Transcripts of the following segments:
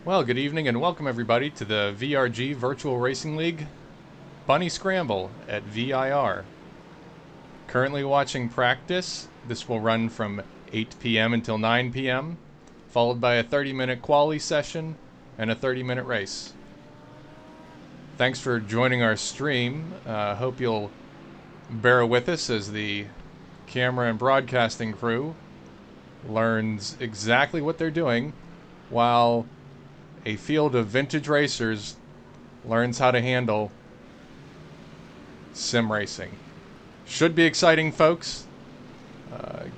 Well, good evening and welcome everybody to the VRG Virtual Racing League Bunny Scramble at VIR. Currently watching practice. This will run from 8 p.m. until 9 p.m., followed by a 30-minute quali session and a 30-minute race. Thanks for joining our stream. Hope you'll bear with us as the camera and broadcasting crew learns exactly what they're doing while a field of vintage racers learns how to handle sim racing. Should be exciting, folks.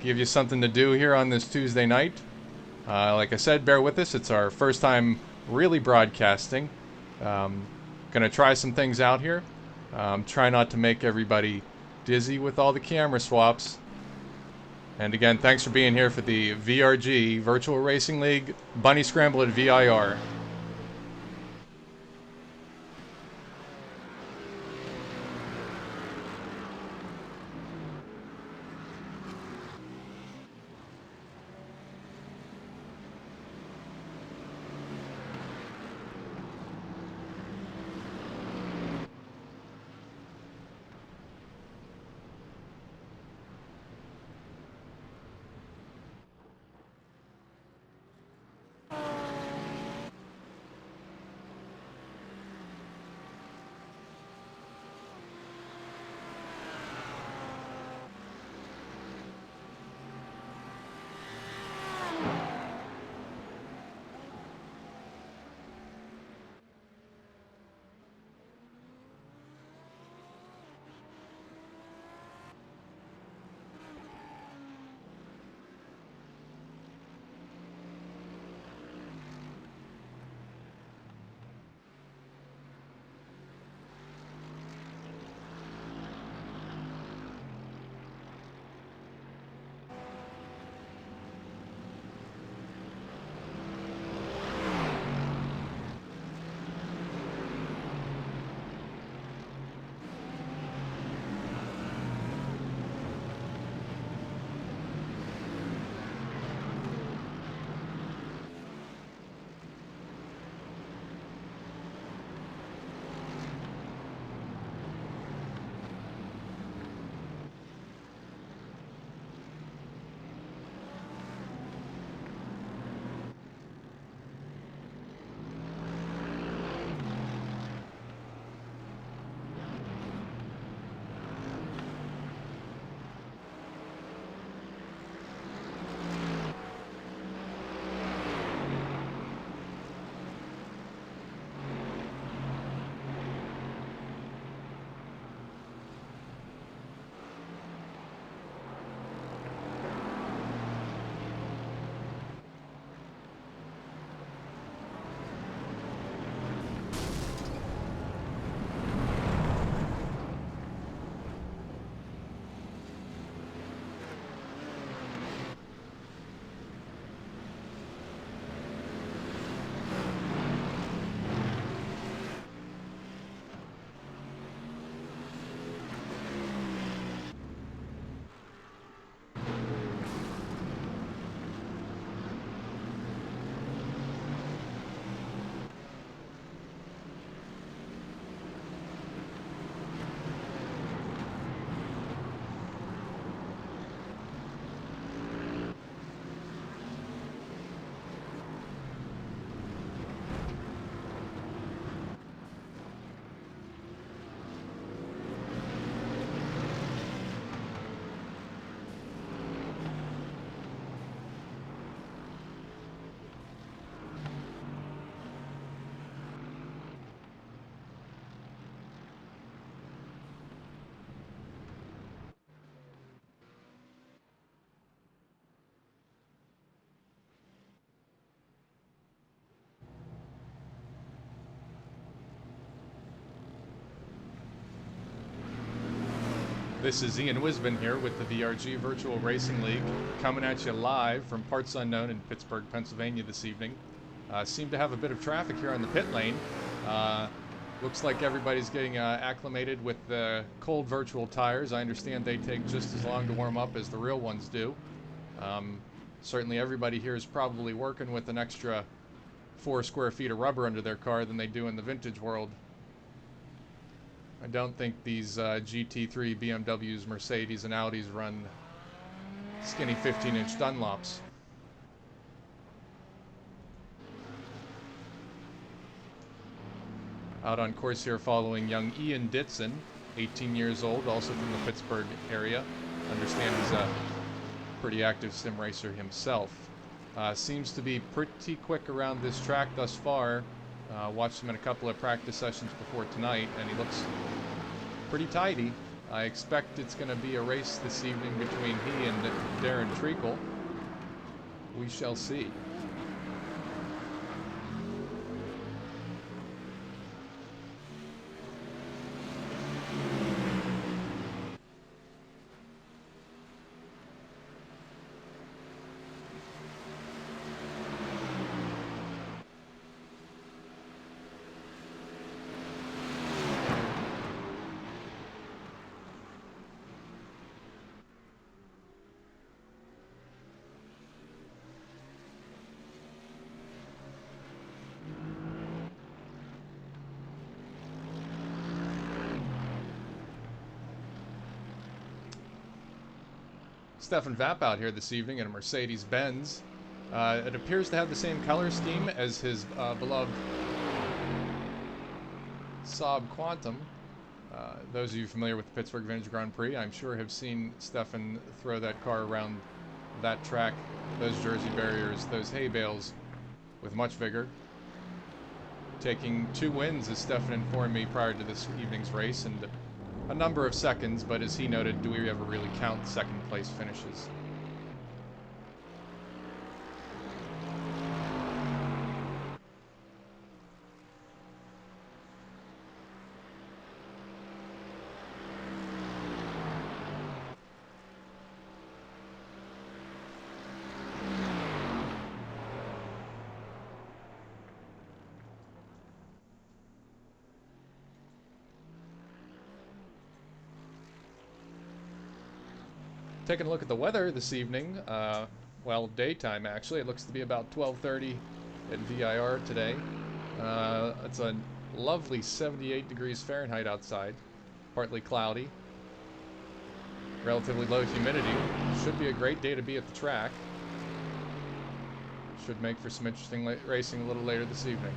Give you something to do here on this Tuesday night. Like I said, bear with us. It's our first time really broadcasting. Gonna try some things out here. Try not to make everybody dizzy with all the camera swaps. And again, thanks for being here for the VRG Virtual Racing League Bunny Scramble at VIR. This is Ian Wisbin here with the VRG Virtual Racing League, coming at you live from Parts Unknown in Pittsburgh, Pennsylvania this evening. Seem to have a bit of traffic here on the pit lane. Looks like everybody's getting acclimated with the cold virtual tires. I understand they take just as long to warm up as the real ones do. Certainly everybody here is probably working with an extra 4 square feet of rubber under their car than they do in the vintage world. I don't think these GT3 BMWs, Mercedes, and Audis run skinny 15-inch Dunlops. Out on course here following young Ian Ditson, 18 years old, also from the Pittsburgh area. Understand he's a pretty active sim racer himself. Seems to be pretty quick around this track thus far. Watched him in a couple of practice sessions before tonight, and he looks pretty tidy. I expect it's going to be a race this evening between he and Darren Treacle. We shall see. Stefan Vapp out here this evening in a Mercedes-Benz. It appears to have the same color scheme as his beloved Saab Quantum. Those of you familiar with the Pittsburgh Vintage Grand Prix, I'm sure have seen Stefan throw that car around that track, those jersey barriers, those hay bales, with much vigor. Taking 2 wins, as Stefan informed me prior to this evening's race, and a number of seconds, but as he noted, do we ever really count second place finishes? Taking a look at the weather this evening, well, daytime actually, it looks to be about 12:30 at VIR today. It's a lovely 78 degrees Fahrenheit outside, partly cloudy, relatively low humidity. Should be a great day to be at the track. Should make for some interesting racing a little later this evening.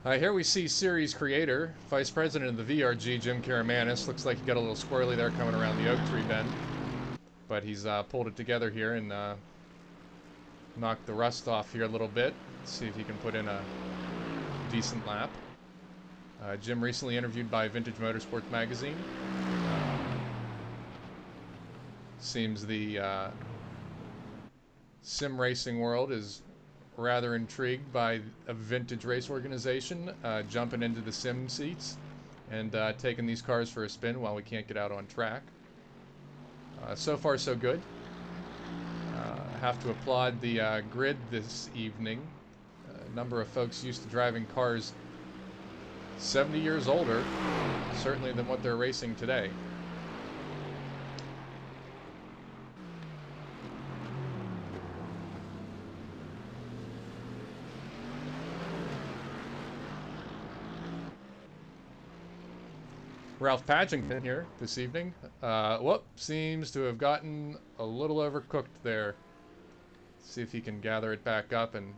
Here we see series creator, vice president of the VRG, Jim Karamanis. Looks like he got a little squirrely there coming around the oak tree bend. But he's pulled it together here and knocked the rust off here a little bit. Let's see if he can put in a decent lap. Jim recently interviewed by Vintage Motorsports magazine. Seems the sim racing world is rather intrigued by a vintage race organization jumping into the sim seats and taking these cars for a spin while we can't get out on track. So far so good. I have to applaud the grid this evening. A number of folks used to driving cars 70 years older, certainly than what they're racing today. Ralph Padgington here this evening. Seems to have gotten a little overcooked there. See if he can gather it back up and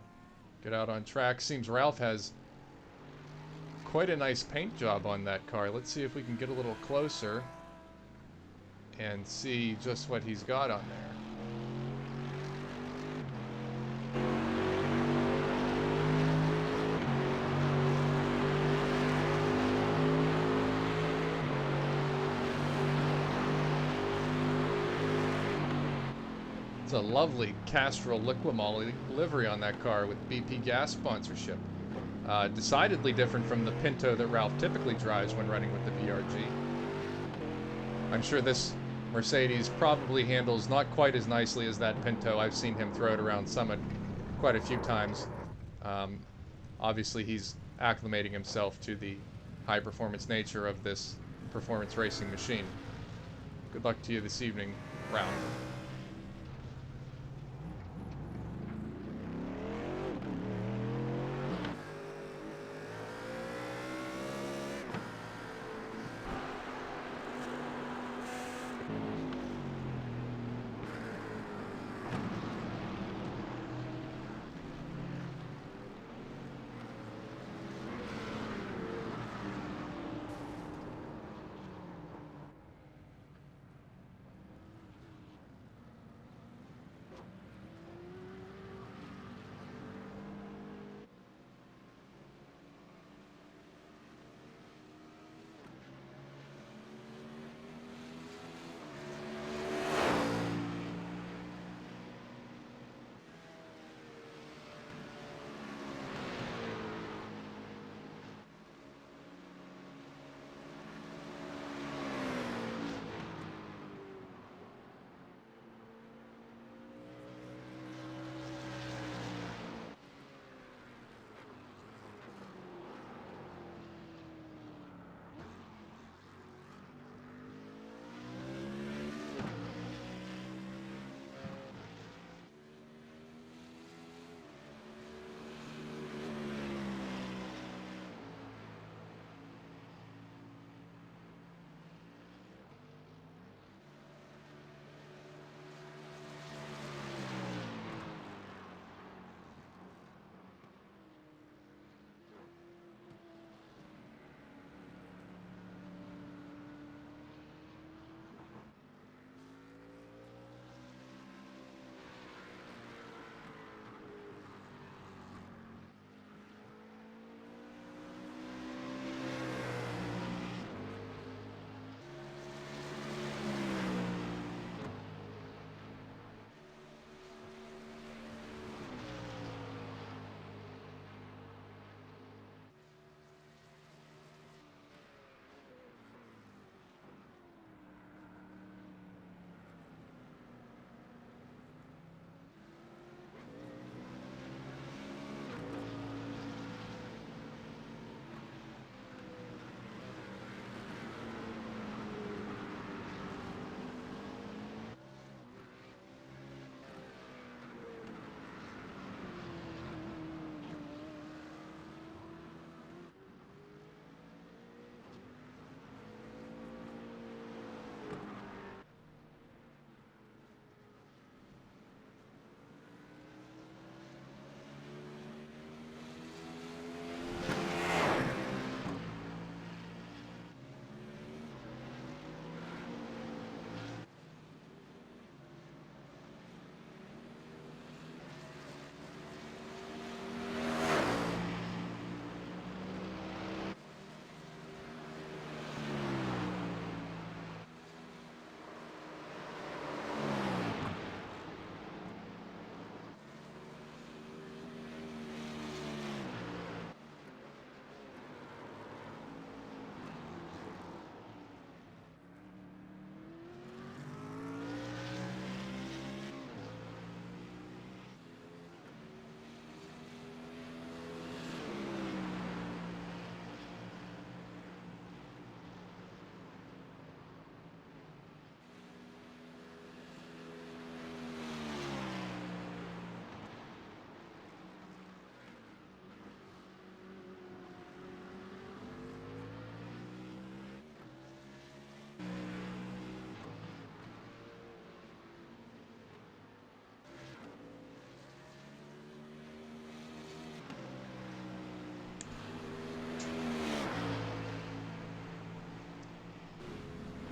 get out on track. Seems Ralph has quite a nice paint job on that car. Let's see if we can get a little closer and see just what he's got on there. It's a lovely Castrol Liquimol livery on that car with BP gas sponsorship. Decidedly different from the Pinto that Ralph typically drives when running with the VRG. I'm sure this Mercedes probably handles not quite as nicely as that Pinto. I've seen him throw it around Summit quite a few times. Obviously, he's acclimating himself to the high-performance nature of this performance racing machine. Good luck to you this evening, Ralph.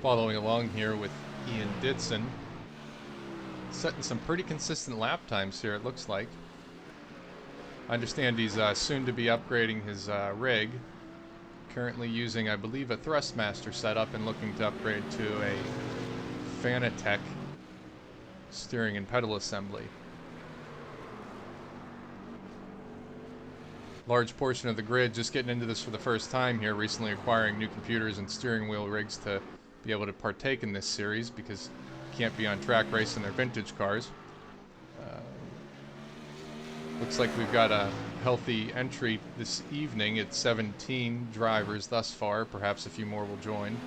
Following along here with Ian Ditson. Setting some pretty consistent lap times here, it looks like. I understand he's soon to be upgrading his rig. Currently using, I believe, a Thrustmaster setup and looking to upgrade to a Fanatec steering and pedal assembly. Large portion of the grid just getting into this for the first time here, recently acquiring new computers and steering wheel rigs to be able to partake in this series because can't be on track racing their vintage cars. Looks like we've got a healthy entry this evening. It's 17 drivers thus far. Perhaps a few more will join.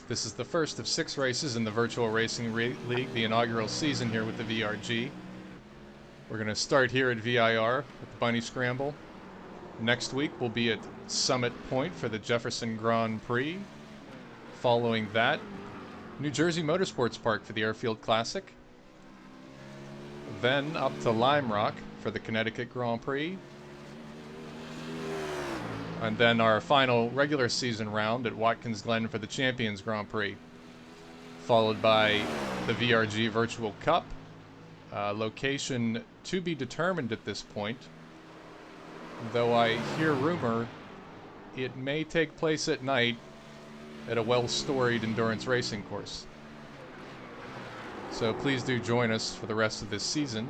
This is the first of 6 races in the Virtual Racing League, the inaugural season here with the VRG. We're going to start here at VIR with the Bunny Scramble. Next week we'll be at Summit Point for the Jefferson Grand Prix. Following that, New Jersey Motorsports Park for the Airfield Classic. Then up to Lime Rock for the Connecticut Grand Prix. And then our final regular season round at Watkins Glen for the Champions Grand Prix. Followed by the VRG Virtual Cup. Location to be determined at this point. Though I hear rumor it may take place at night at a well-storied endurance racing course. So please do join us for the rest of this season.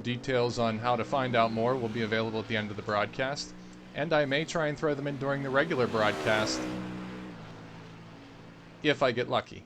Details on how to find out more will be available at the end of the broadcast, and I may try and throw them in during the regular broadcast if I get lucky.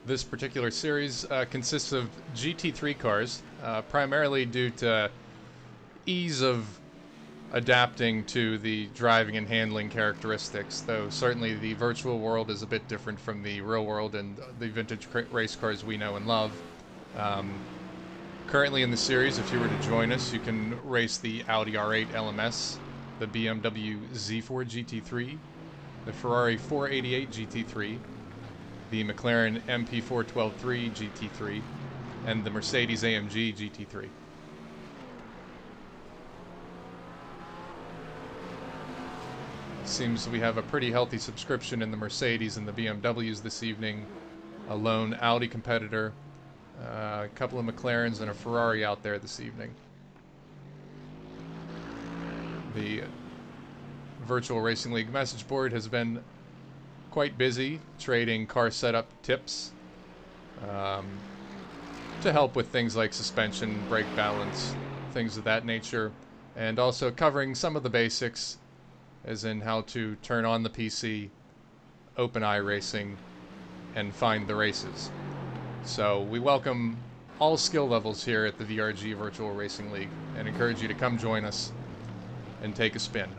This particular series consists of GT3 cars, primarily due to ease of adapting to the driving and handling characteristics, though certainly the virtual world is a bit different from the real world and the vintage race cars we know and love. Currently in the series, if you were to join us, you can race the Audi R8 LMS, the BMW Z4 GT3, the Ferrari 488 GT3, the McLaren MP4123 GT3, and the Mercedes AMG GT3. Seems we have a pretty healthy subscription in the Mercedes and the BMWs this evening, a lone Audi competitor, a couple of McLarens, and a Ferrari out there this evening. The Virtual Racing League message board has been quite busy trading car setup tips to help with things like suspension, brake balance, things of that nature, and also covering some of the basics, as in how to turn on the PC, open iRacing, and find the races. So we welcome all skill levels here at the VRG Virtual Racing League and encourage you to come join us and take a spin.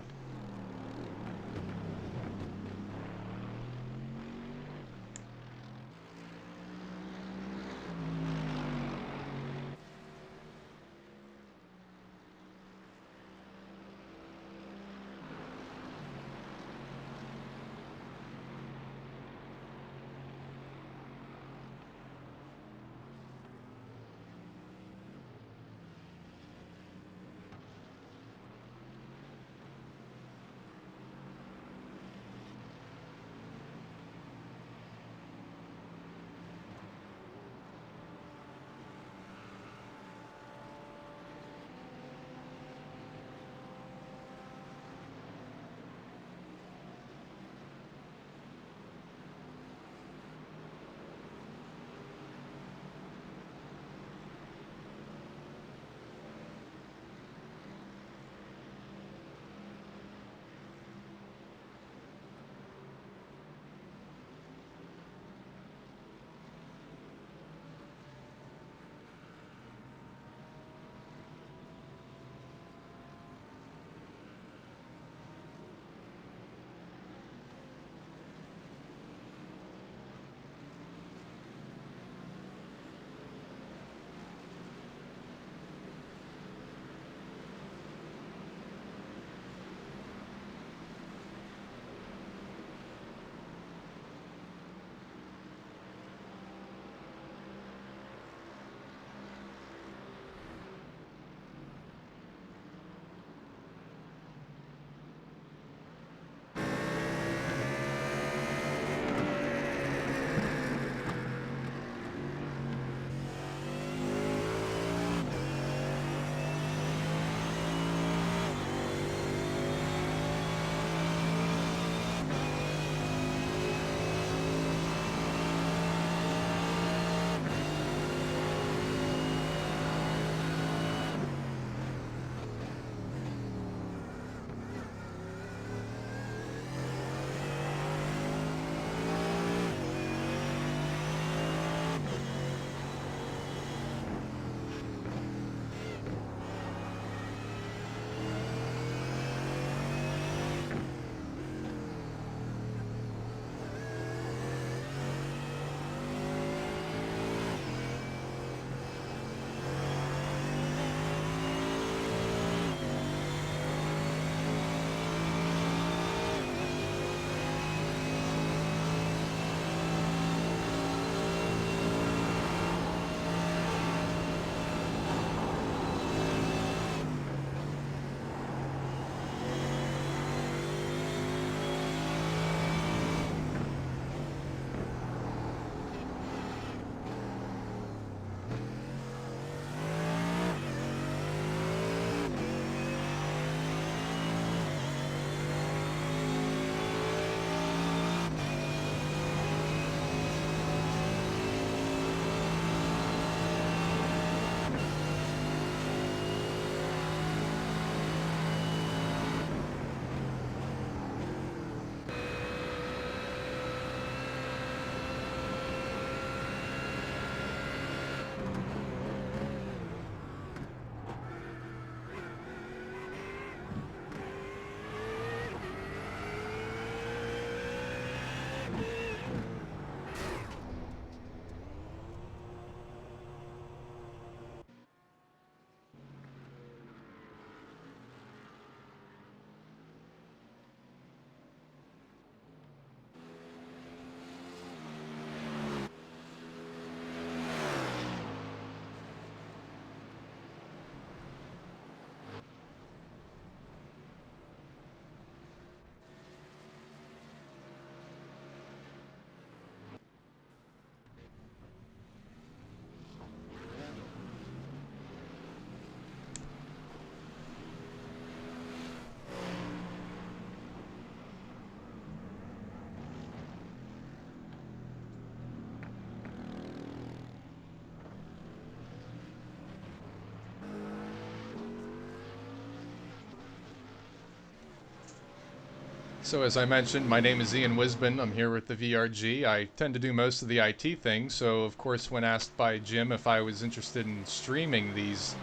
So as I mentioned, my name is Ian Wisbon. I'm here with the VRG. I tend to do most of the IT things, so of course when asked by Jim if I was interested in streaming these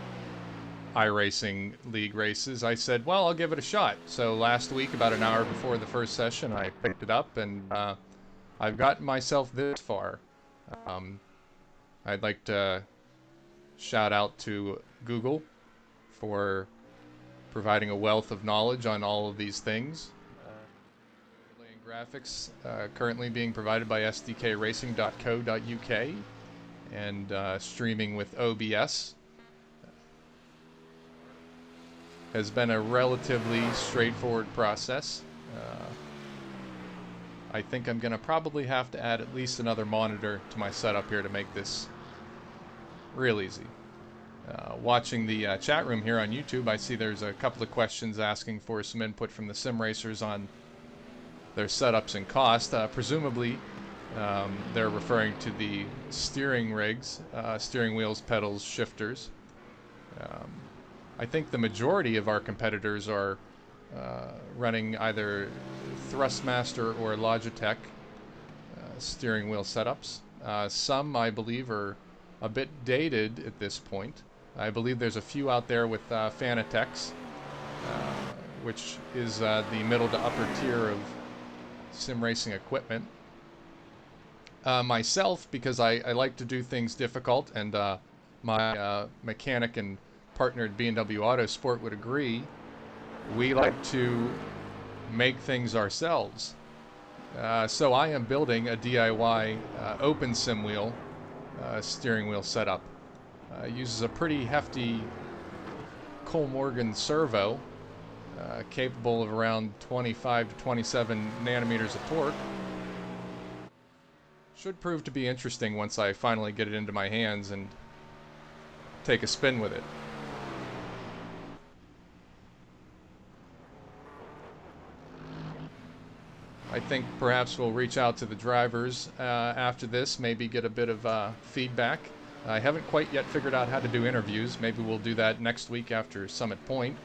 iRacing League races, I said, well, I'll give it a shot. So last week, about an hour before the first session, I picked it up and I've gotten myself this far. Um, I'd like to shout out to Google for providing a wealth of knowledge on all of these things. Overlay and graphics currently being provided by sdkracing.co.uk and streaming with OBS has been a relatively straightforward process. I think I'm going to probably have to add at least another monitor to my setup here to make this real easy. Watching the chat room here on YouTube, I see there's a couple of questions asking for some input from the sim racers on their setups and cost. Presumably, they're referring to the steering rigs, steering wheels, pedals, shifters. I think the majority of our competitors are running either Thrustmaster or Logitech steering wheel setups. Some, I believe, are a bit dated at this point. I believe there's a few out there with Fanatec's, which is the middle to upper tier of sim racing equipment. Myself, because I like to do things difficult, and my mechanic and partner at B&W Autosport would agree, we like to make things ourselves. So I am building a DIY open sim wheel steering wheel setup. Uses a pretty hefty Cole Morgan servo, capable of around 25 to 27 nanometers of torque. Should prove to be interesting once I finally get it into my hands and take a spin with it. I think perhaps we'll reach out to the drivers after this, maybe get a bit of feedback. I haven't quite yet figured out how to do interviews. Maybe we'll do that next week after Summit Point.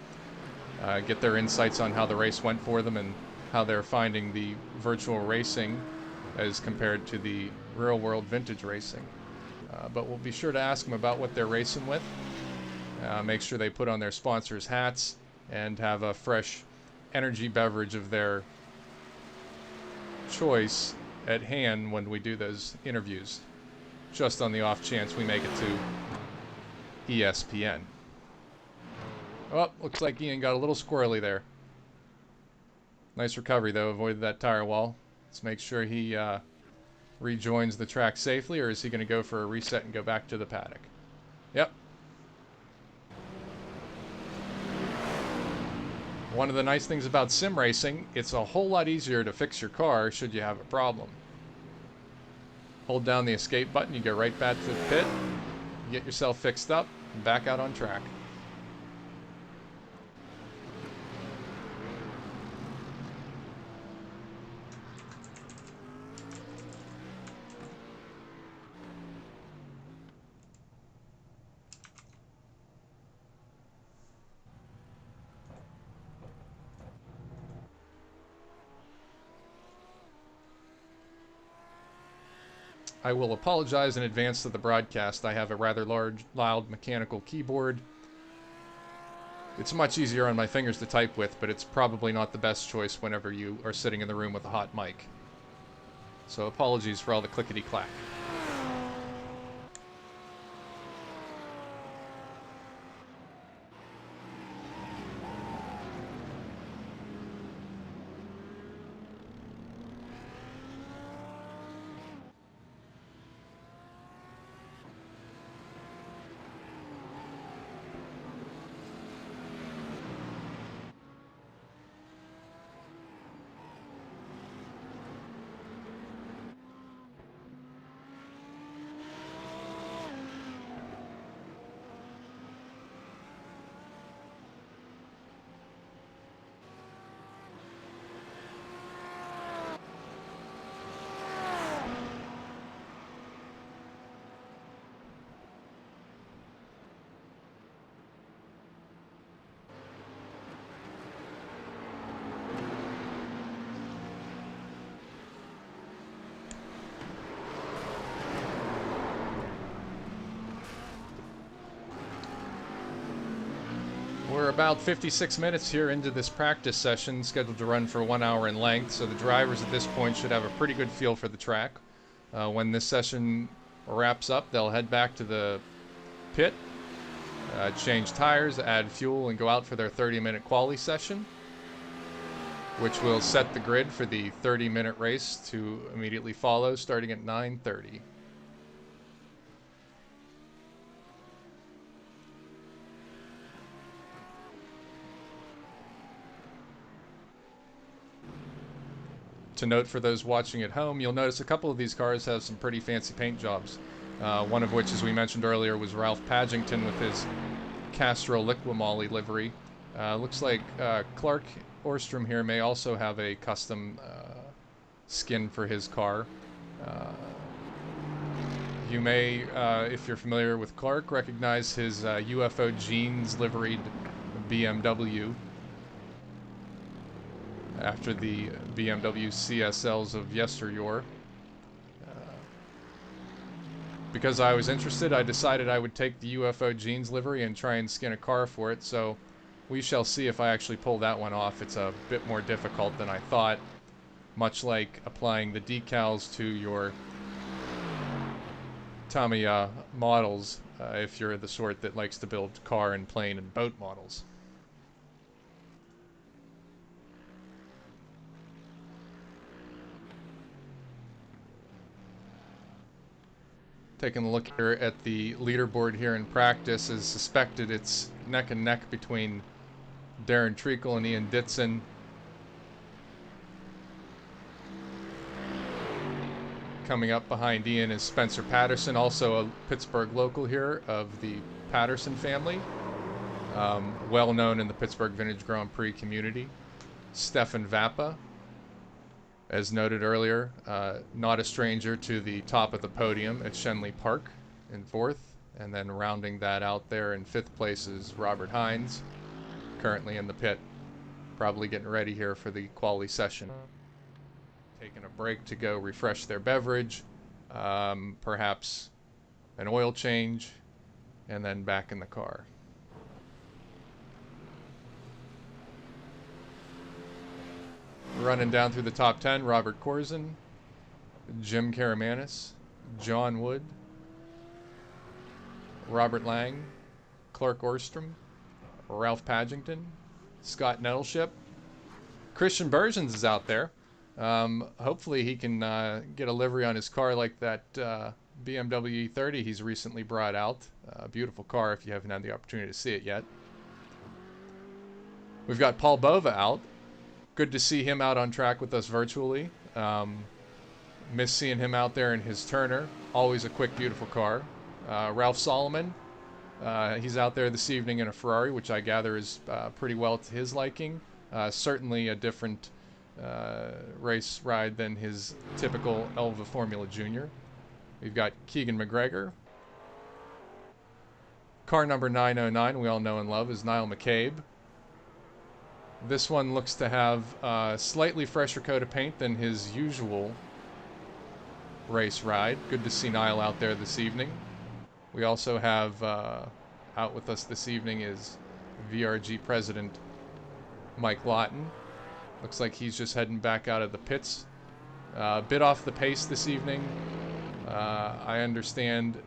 Get their insights on how the race went for them and how they're finding the virtual racing as compared to the real-world vintage racing. But we'll be sure to ask them about what they're racing with. Make sure they put on their sponsors' hats and have a fresh energy beverage of their choice at hand when we do those interviews, just on the off chance we make it to ESPN. Oh, looks like Ian got a little squirrely there. Nice recovery though, avoided that tire wall. Let's make sure he rejoins the track safely, or is he going to go for a reset and go back to the paddock? Yep. One of the nice things about sim racing, it's a whole lot easier to fix your car should you have a problem. Hold down the escape button, you go right back to the pit, get yourself fixed up, and back out on track. I will apologize in advance to the broadcast. I have a rather large, loud mechanical keyboard. It's much easier on my fingers to type with, but it's probably not the best choice whenever you are sitting in the room with a hot mic. So apologies for all the clickety-clack. about 56 minutes here into this practice session, scheduled to run for 1 hour in length, so the drivers at this point should have a pretty good feel for the track. When this session wraps up, they'll head back to the pit, change tires, add fuel, and go out for their 30-minute quali session, which will set the grid for the 30-minute race to immediately follow, starting at 9:30. To note for those watching at home, you'll notice a couple of these cars have some pretty fancy paint jobs. One of which, as we mentioned earlier, was Ralph Padgington with his Castro Liquimolly livery. Looks like Clark Orstrom here may also have a custom skin for his car. You may, if you're familiar with Clark, recognize his UFO Jeans liveried BMW after the BMW CSLs of yesteryear. Because I was interested, I decided I would take the UFO Jeans livery and try and skin a car for it, so we shall see if I actually pull that one off. It's a bit more difficult than I thought, much like applying the decals to your Tamiya models, if you're the sort that likes to build car and plane and boat models. Taking a look here at the leaderboard here in practice, as suspected, it's neck and neck between Darren Treacle and Ian Ditson. Coming up behind Ian is Spencer Patterson, also a Pittsburgh local here of the Patterson family, well known in the Pittsburgh Vintage Grand Prix community. Stefan Vappa, as noted earlier, not a stranger to the top of the podium at Shenley Park in 4th. And then rounding that out there in 5th place is Robert Hines, currently in the pit, probably getting ready here for the quali session. Taking a break to go refresh their beverage, perhaps an oil change, and then back in the car. Running down through the top 10, Robert Corzin, Jim Karamanis, John Wood, Robert Lang, Clark Orstrom, Ralph Padgington, Scott Nettleship. Christian Bergens is out there. Hopefully he can get a livery on his car like that BMW E30 he's recently brought out. Beautiful car if you haven't had the opportunity to see it yet. We've got Paul Bova out. Good to see him out on track with us virtually. Miss seeing him out there in his Turner. Always a quick, beautiful car. Ralph Solomon. He's out there this evening in a Ferrari, which I gather is pretty well to his liking. Certainly a different race ride than his typical Elva Formula Junior. We've got Keegan McGregor. Car number 909, we all know and love, is Niall McCabe. This one looks to have a slightly fresher coat of paint than his usual race ride. Good to see Niall out there this evening. We also have out with us this evening is VRG President Mike Lawton. Looks like he's just heading back out of the pits. A bit off the pace this evening. I understand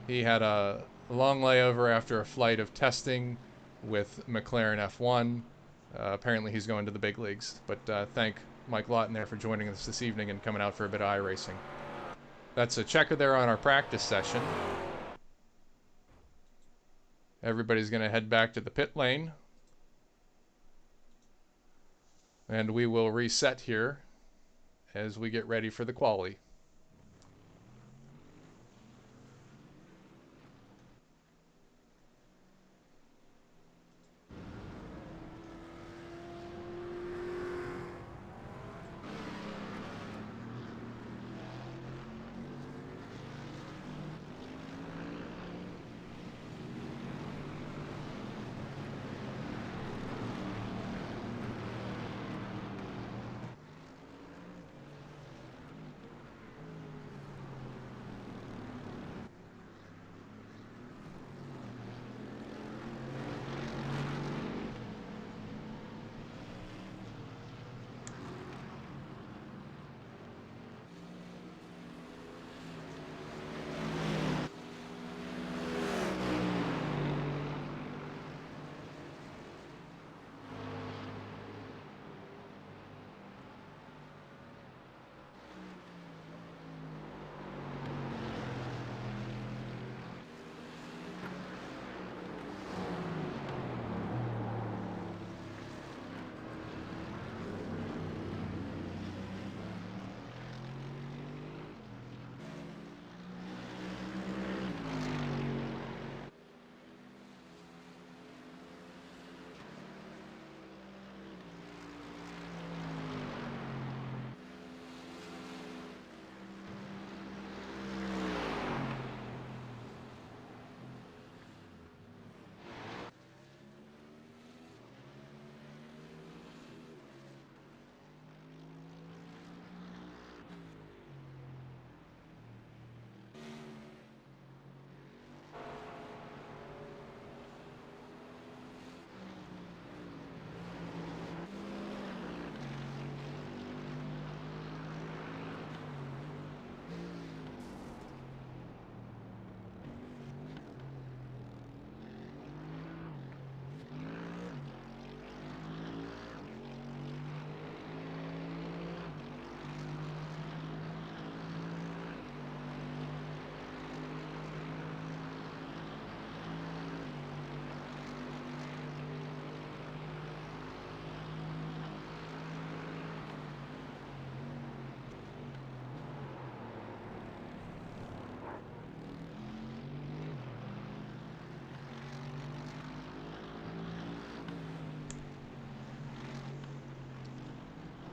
he had a long layover after a flight of testing with McLaren F1. Apparently he's going to the big leagues. But thank Mike Lawton there for joining us this evening and coming out for a bit of iRacing. That's a checker there on our practice session. Everybody's going to head back to the pit lane. And we will reset here as we get ready for the quali.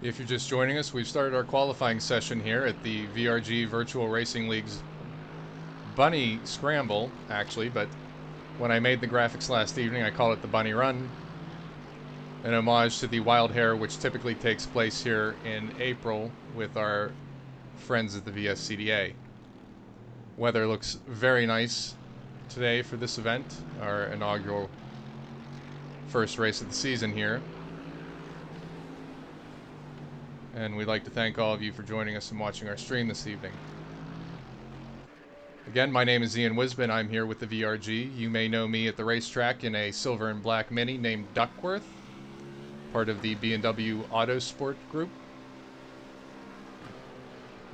If you're just joining us, we've started our qualifying session here at the VRG Virtual Racing League's Bunny Scramble, actually, but when I made the graphics last evening, I called it the Bunny Run, an homage to the Wild Hare, which typically takes place here in April with our friends at the VSCDA. Weather looks very nice today for this event, our inaugural first race of the season here. And we'd like to thank all of you for joining us and watching our stream this evening. Again, my name is Ian Wisbin. I'm here with the VRG. You may know me at the racetrack in a silver and black Mini named Duckworth, part of the B&W Autosport Group.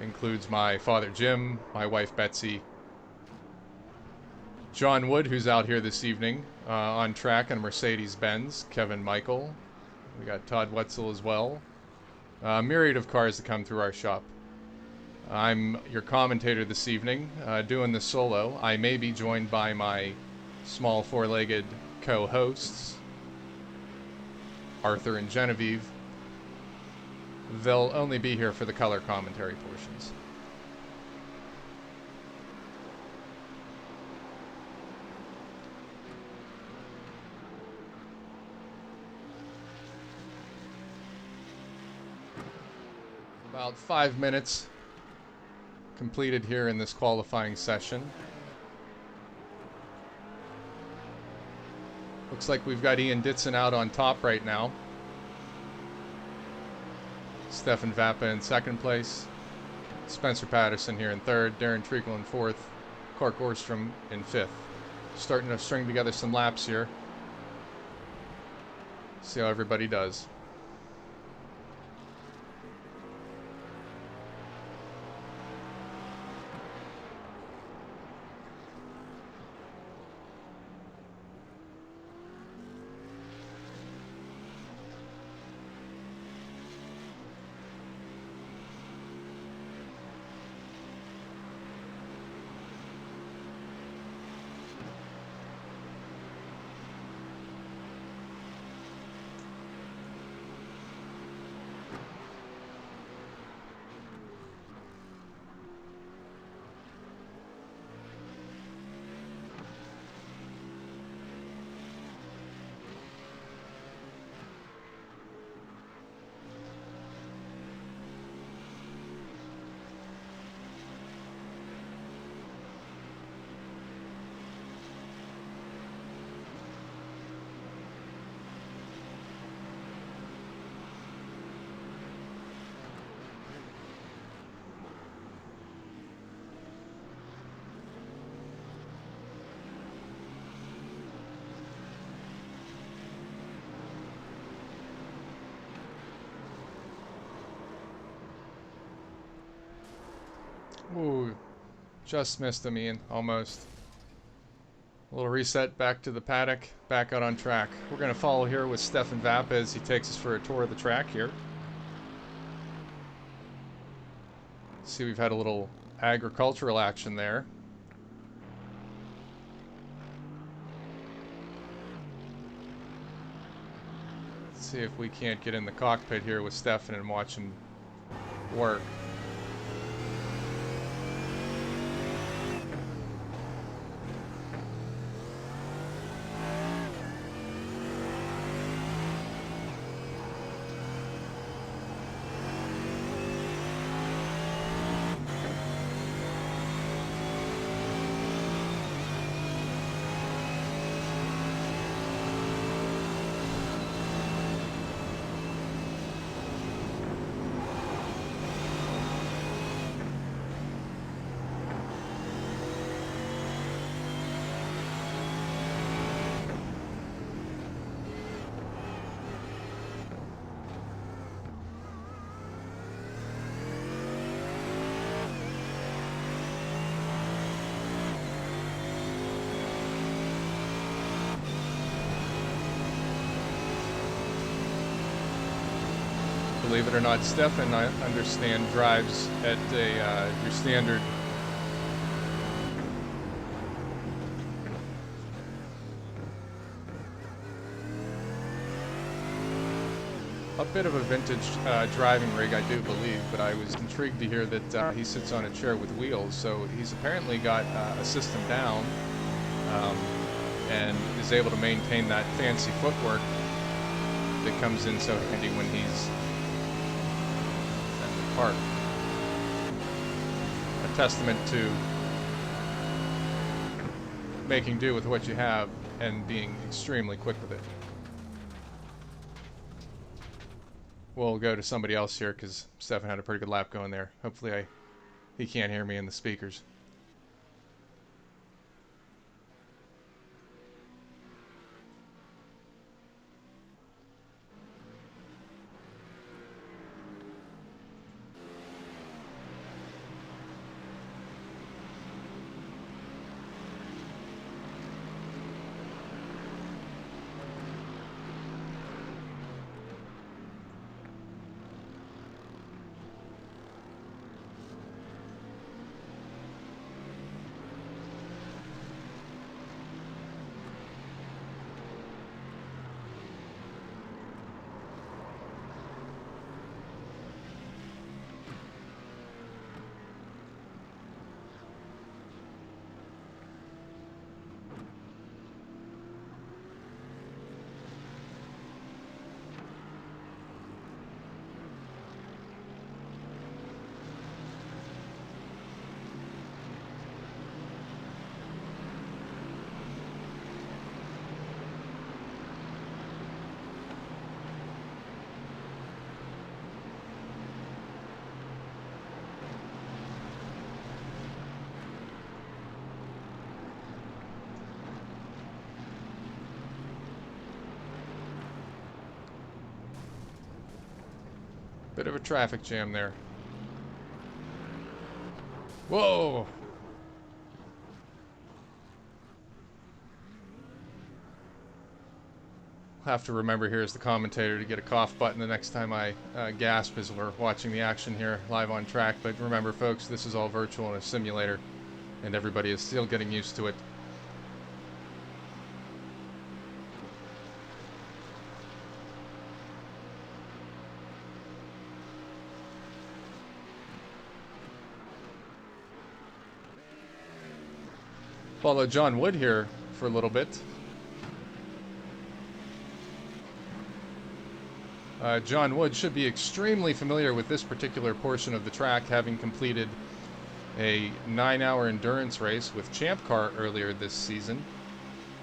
Includes my father Jim, my wife Betsy, John Wood, who's out here this evening on track on Mercedes-Benz, Kevin Michael. We got Todd Wetzel as well. A myriad of cars that come through our shop. I'm your commentator this evening, doing this solo. I may be joined by my small four-legged co-hosts, Arthur and Genevieve. They'll only be here for the color commentary portions. About 5 minutes completed here in this qualifying session. Looks like we've got Ian Ditson out on top right now. Stefan Vappa in second place. Spencer Patterson here in third. Darren Treacle in fourth. Clark Orstrom in fifth. Starting to string together some laps here. See how everybody does. Ooh, just missed him, Ian. Almost. A little reset back to the paddock, back out on track. We're going to follow here with Stefan Vappa as he takes us for a tour of the track here. See, we've had a little agricultural action there. Let's see if we can't get in the cockpit here with Stefan and watch him work. Believe it or not, Stefan, I understand, drives at your standard a bit of a vintage driving rig, I do believe, but I was intrigued to hear that he sits on a chair with wheels, so he's apparently got a system down and is able to maintain that fancy footwork that comes in so handy when he's at the park. A testament to making do with what you have and being extremely quick with it. We'll go to somebody else here because Stefan had a pretty good lap going there. Hopefully he can't hear me in the speakers. Bit of a traffic jam there. Whoa! I'll have to remember here as the commentator to get a cough button the next time I gasp as we're watching the action here live on track. But remember, folks, this is all virtual in a simulator, and everybody is still getting used to it. Follow John Wood here for a little bit. John Wood should be extremely familiar with this particular portion of the track, having completed a 9-hour endurance race with Champ Car earlier this season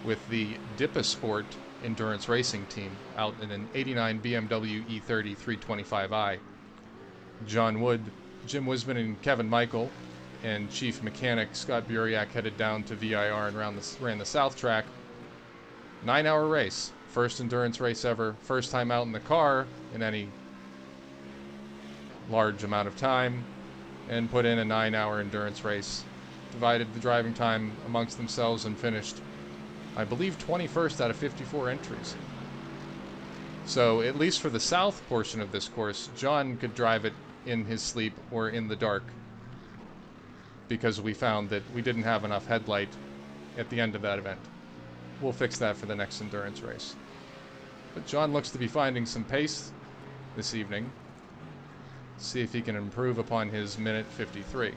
with the Dipasport endurance racing team out in an 89 BMW E30 325i. John Wood, Jim Wisman, and Kevin Michael and Chief Mechanic Scott Buriak headed down to VIR and ran the South Track. 9-hour race. First endurance race ever. First time out in the car in any large amount of time. And put in a 9-hour endurance race. Divided the driving time amongst themselves and finished, I believe, 21st out of 54 entries. So, at least for the south portion of this course, John could drive it in his sleep or in the dark, because we found that we didn't have enough headlight at the end of that event. We'll fix that for the next endurance race. But John looks to be finding some pace this evening. See if he can improve upon his minute 53.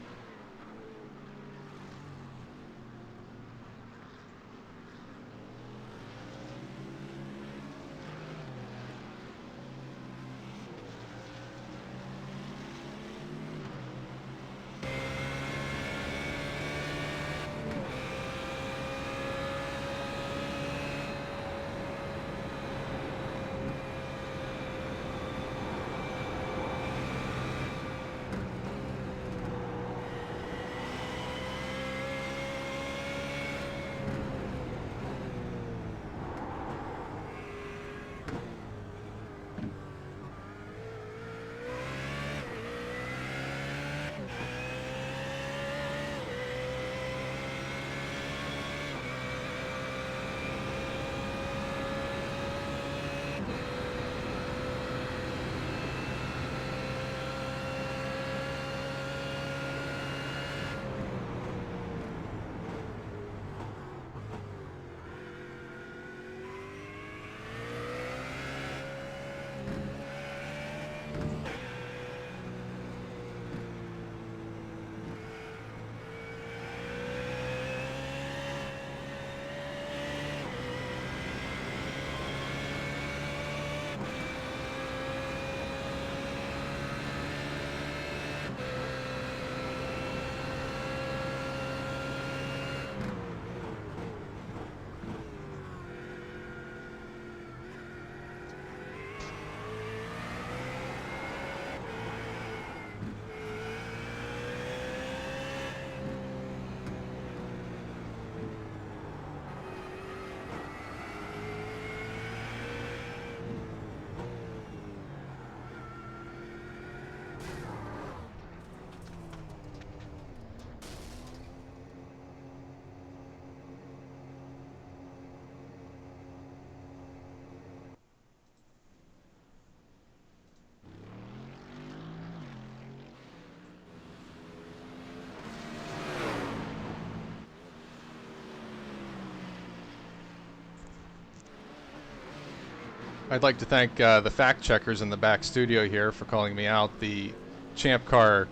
I'd like to thank the fact checkers in the back studio here for calling me out. The Champ Car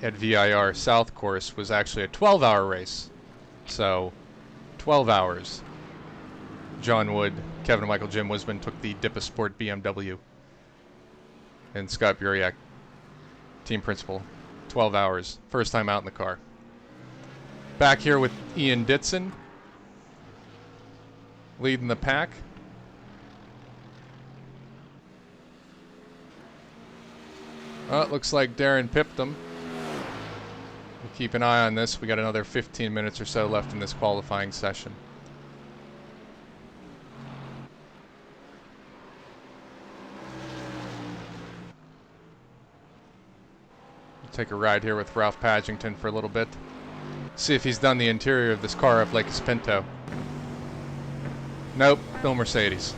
at VIR South course was actually a 12-hour race. So, 12 hours. John Wood, Kevin Michael, Jim Wisman took the Dipasport BMW. And Scott Buriak, team principal. 12 hours. First time out in the car. Back here with Ian Ditson, leading the pack. Oh, it looks like Darren pipped him. We'll keep an eye on this. We got another 15 minutes or so left in this qualifying session. We'll take a ride here with Ralph Padgington for a little bit. See if he's done the interior of this car up like his Pinto. Nope, Bill Mercedes.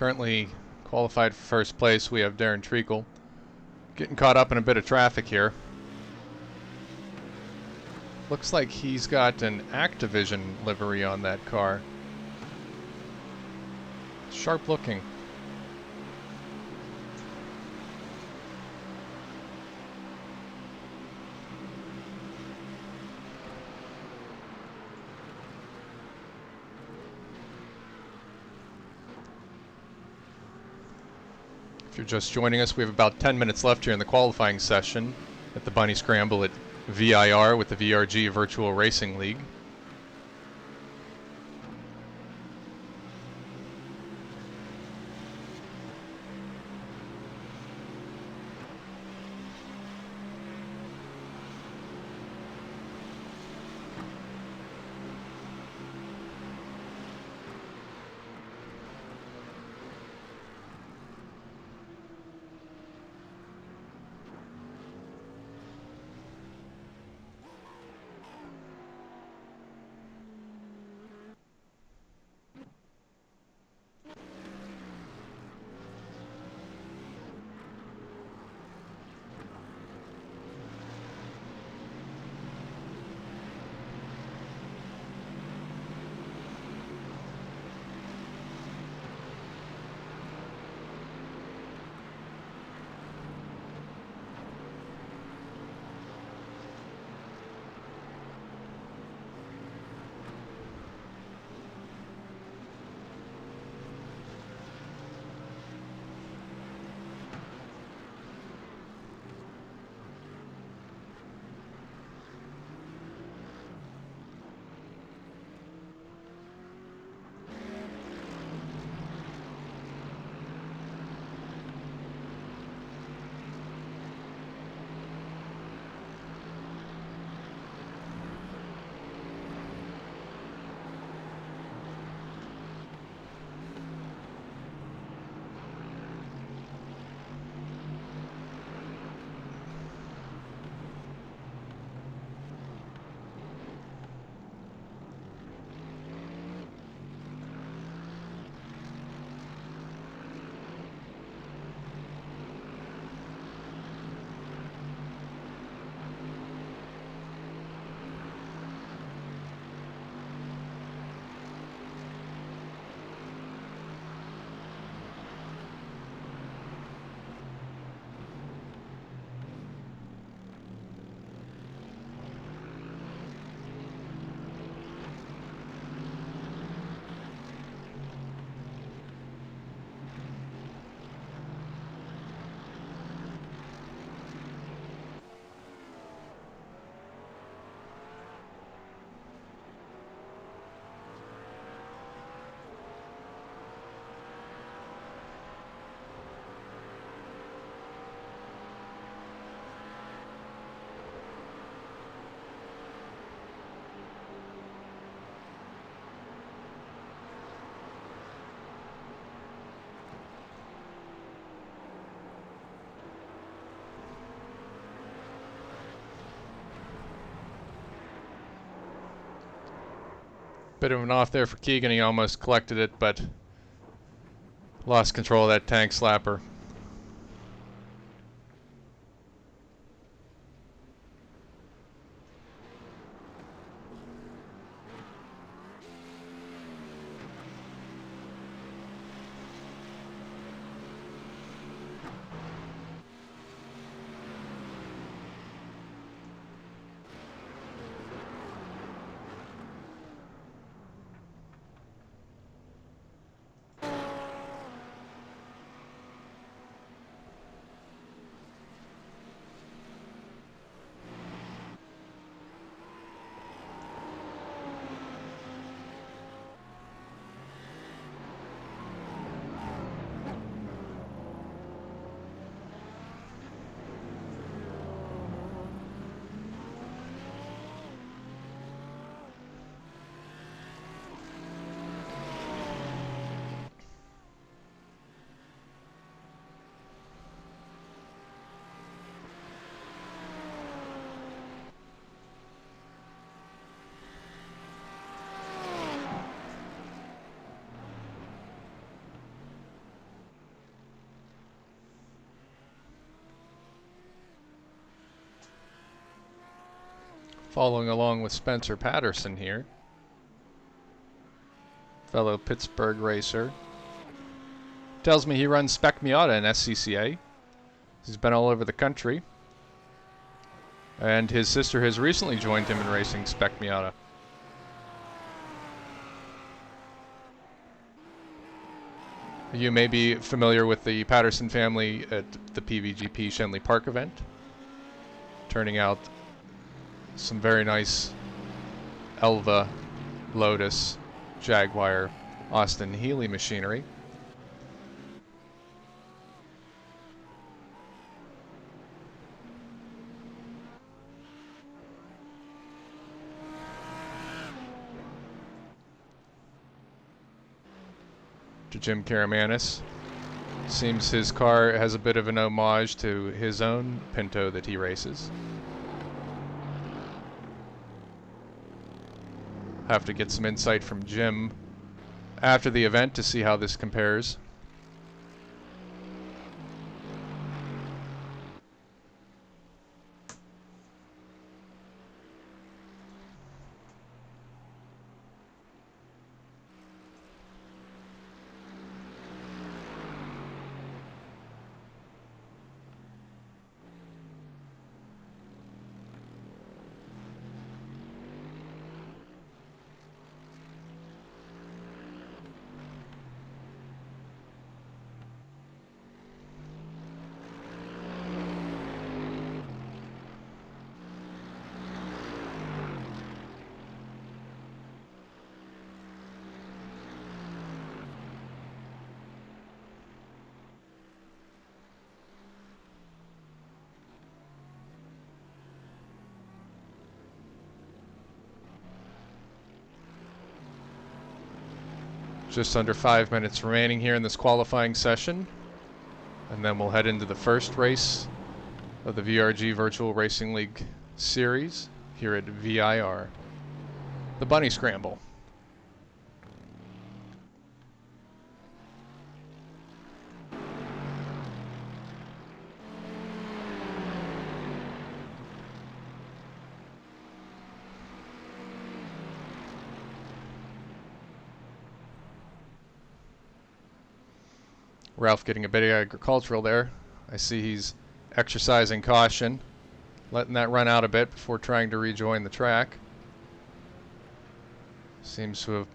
Currently qualified for first place, we have Darren Treacle. Getting caught up in a bit of traffic here. Looks like he's got an Activision livery on that car. Sharp looking. If you're just joining us, we have about 10 minutes left here in the qualifying session at the Bunny Scramble at VIR with the VRG Virtual Racing League. Bit of an off there for Keegan. He almost collected it, but lost control of that tank slapper. Following along with Spencer Patterson here, fellow Pittsburgh racer. Tells me he runs Spec Miata in SCCA. He's been all over the country. And his sister has recently joined him in racing Spec Miata. You may be familiar with the Patterson family at the PVGP Shenley Park event, turning out some very nice Elva, Lotus, Jaguar, Austin Healey machinery. To Jim Karamanis. Seems his car has a bit of an homage to his own Pinto that he races. Have to get some insight from Jim after the event to see how this compares. Just under 5 minutes remaining here in this qualifying session, and then we'll head into the first race of the VRG Virtual Racing League Series here at VIR, the Bunny Scramble. Ralph getting a bit agricultural there. I see he's exercising caution, letting that run out a bit before trying to rejoin the track. Seems to have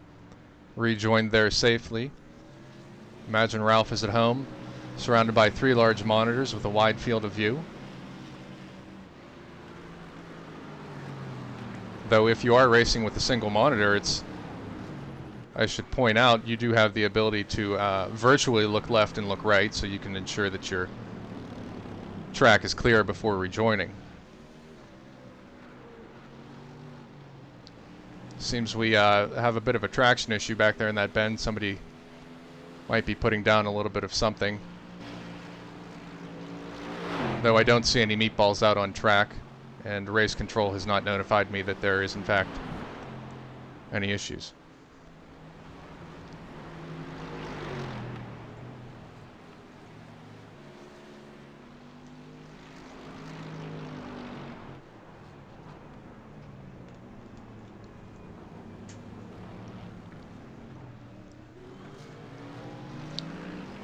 rejoined there safely. Imagine Ralph is at home, surrounded by 3 large monitors with a wide field of view. Though if you are racing with a single monitor, I should point out, you do have the ability to virtually look left and look right, so you can ensure that your track is clear before rejoining. Seems we have a bit of a traction issue back there in that bend. Somebody might be putting down a little bit of something. Though I don't see any meatballs out on track, and race control has not notified me that there is in fact any issues.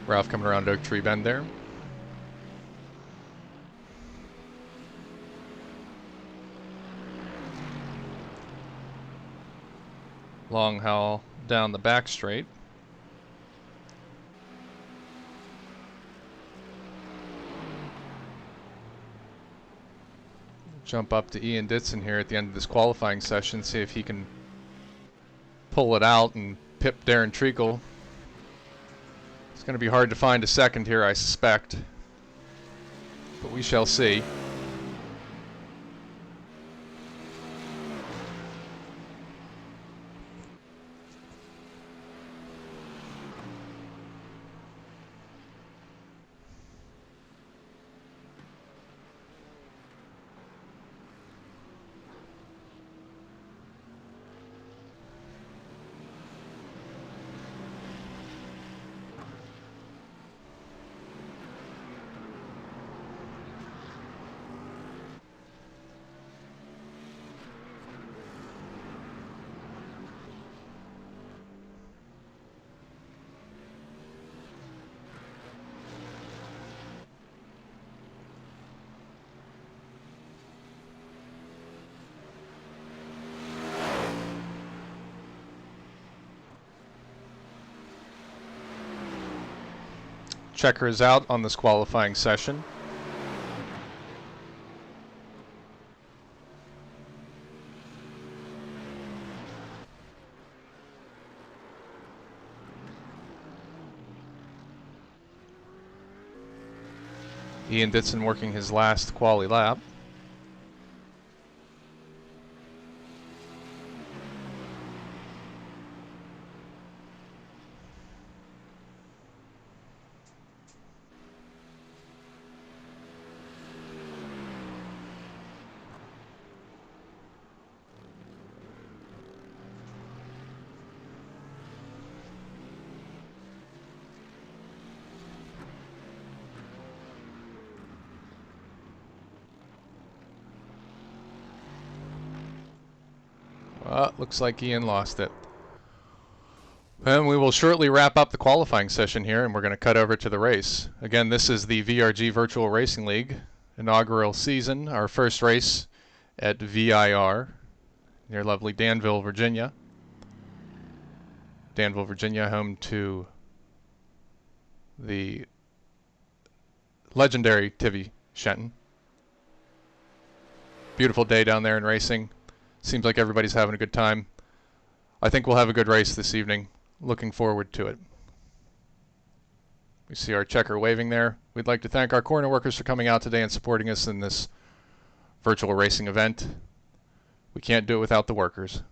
Ralph coming around Oak Tree Bend there. Long haul down the back straight. Jump up to Ian Ditson here at the end of this qualifying session, see if he can pull it out and pip Darren Treacle. It's going to be hard to find a second here, I suspect, but we shall see. checker is out on this qualifying session. Ian Ditson working his last quali lap. Looks like Ian lost it. And we will shortly wrap up the qualifying session here, and we're going to cut over to the race. Again, this is the VRG Virtual Racing League inaugural season, our first race at VIR near lovely Danville, Virginia. Danville, Virginia, home to the legendary Tivy Shenton. Beautiful day down there in racing. Seems like everybody's having a good time. I think we'll have a good race this evening. Looking forward to it. We see our checker waving there. We'd like to thank our corner workers for coming out today and supporting us in this virtual racing event. We can't do it without the workers.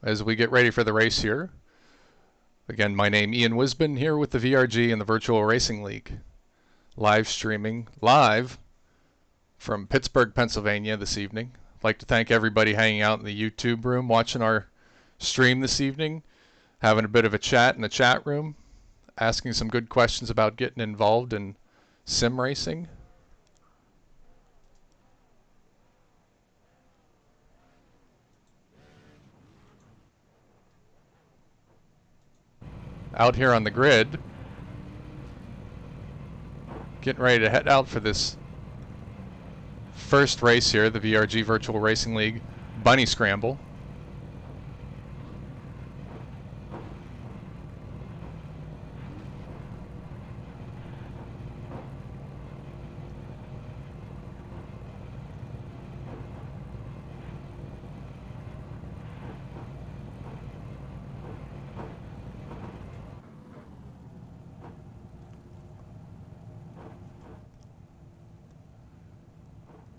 As we get ready for the race here, again, my name Ian Wisbin here with the VRG and the Virtual Racing League. Live streaming live from Pittsburgh, Pennsylvania this evening. I'd like to thank everybody hanging out in the YouTube room watching our stream this evening, having a bit of a chat in the chat room, asking some good questions about getting involved in sim racing. Out here on the grid, getting ready to head out for this first race here, the VRG Virtual Racing League Bunny Scramble.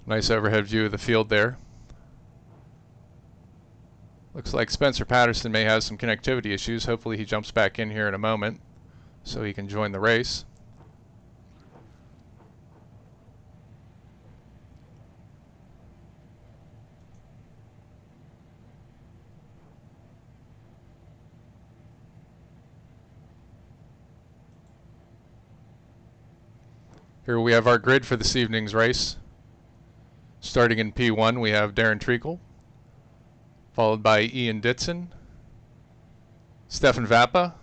Nice overhead view of the field there. Looks like Spencer Patterson may have some connectivity issues. Hopefully he jumps back in here in a moment so he can join the race. Here we have our grid for this evening's race. Starting in P1, we have Darren Treacle, followed by Ian Ditson, Stefan Vappa,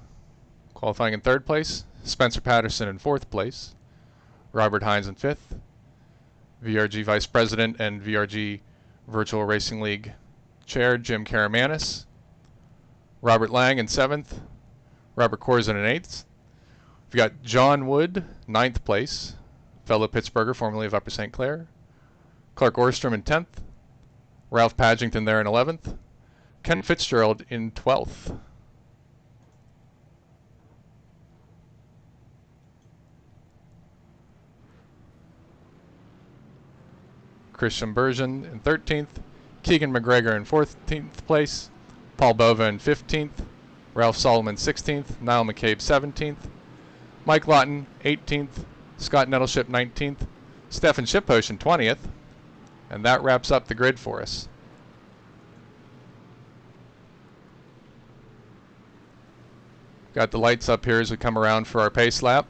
qualifying in 3rd place, Spencer Patterson in 4th place, Robert Hines in 5th, VRG Vice President and VRG Virtual Racing League Chair Jim Karamanis, Robert Lang in 7th, Robert Corzin in 8th. We've got John Wood, 9th place, fellow Pittsburgher, formerly of Upper St. Clair. Clark Orstrom in 10th. Ralph Padgington there in 11th. Ken Fitzgerald in 12th. Christian Bergen in 13th. Keegan McGregor in 14th place. Paul Bova in 15th. Ralph Solomon 16th. Niall McCabe 17th. Mike Lawton 18th. Scott Nettleship 19th. Stefan Ship Potion 20th. And that wraps up the grid for us. Got the lights up here as we come around for our pace lap.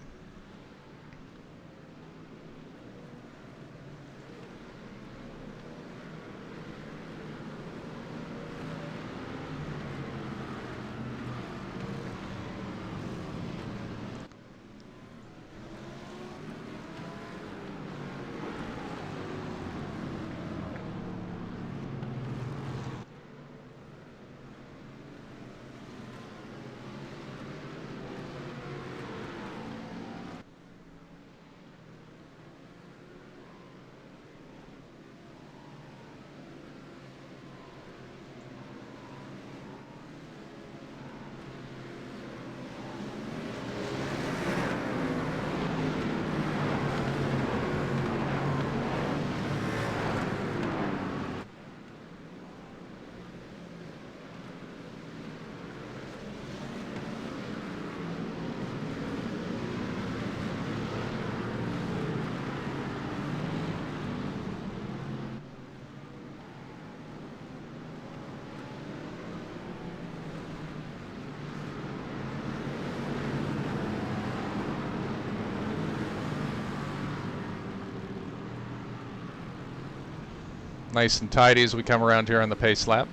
Nice and tidy as we come around here on the pace lap.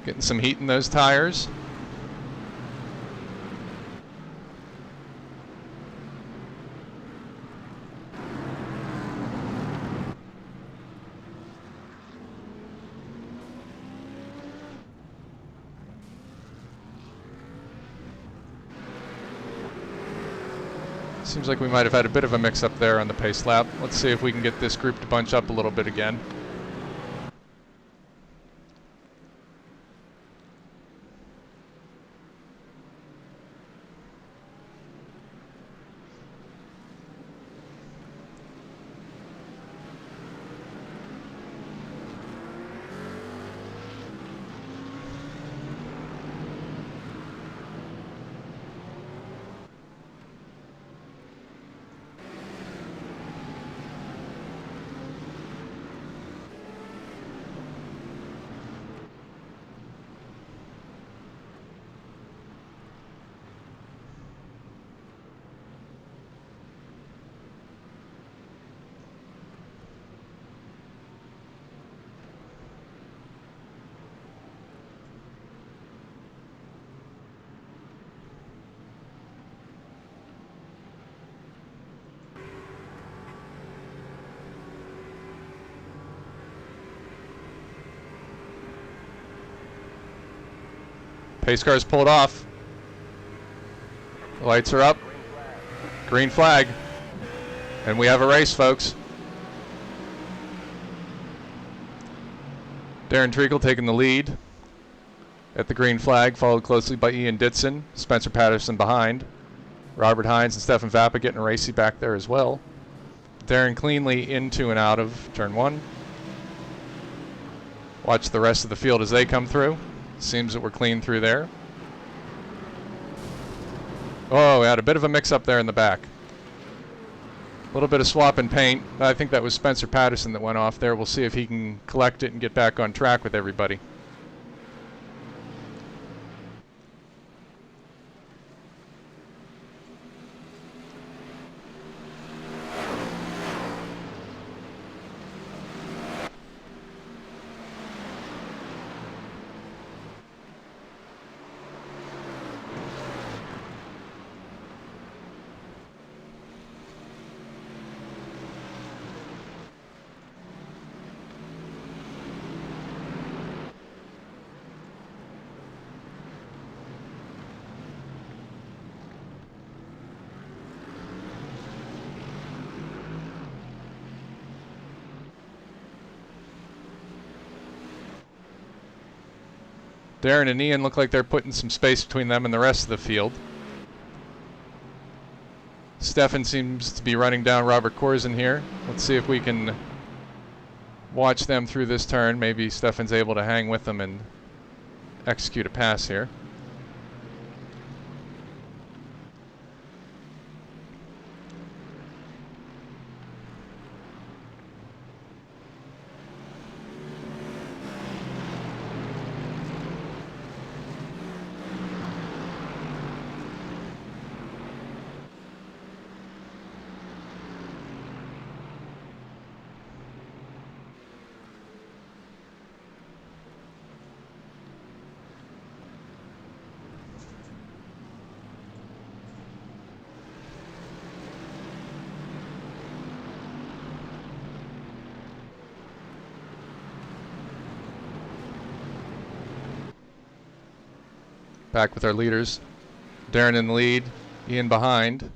Getting some heat in those tires. Seems like we might have had a bit of a mix-up there on the pace lap. Let's see if we can get this group to bunch up a little bit again. Pace car's pulled off. The lights are up. Green flag. And we have a race, folks. Darren Treacle taking the lead at the green flag, followed closely by Ian Ditson, Spencer Patterson behind. Robert Hines and Stefan Vappa getting racy back there as well. Darren cleanly into and out of turn one. Watch the rest of the field as they come through. Seems that we're clean through there. Oh, we had a bit of a mix-up there in the back. A little bit of swap and paint. I think that was Spencer Patterson that went off there. We'll see if he can collect it and get back on track with everybody. Darren and Ian look like they're putting some space between them and the rest of the field. Stefan seems to be running down Robert Corzin here. Let's see if we can watch them through this turn. Maybe Stefan's able to hang with them and execute a pass here. Back with our leaders. Darren in the lead, Ian behind.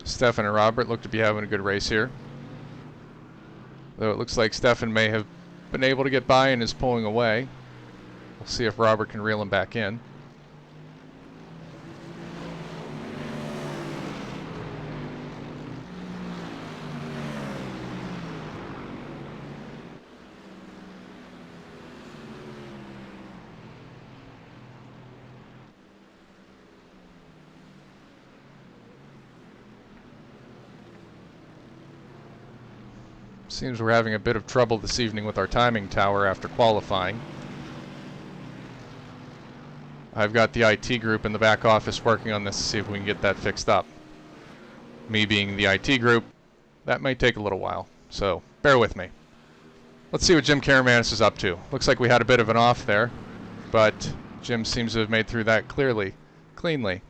Stefan and Robert look to be having a good race here. Though it looks like Stefan may have been able to get by and is pulling away. We'll see if Robert can reel him back in. Seems we're having a bit of trouble this evening with our timing tower after qualifying. I've got the IT group in the back office working on this to see if we can get that fixed up. Me being the IT group, that may take a little while, so bear with me. Let's see what Jim Karamanis is up to. Looks like we had a bit of an off there, but Jim seems to have made through that cleanly.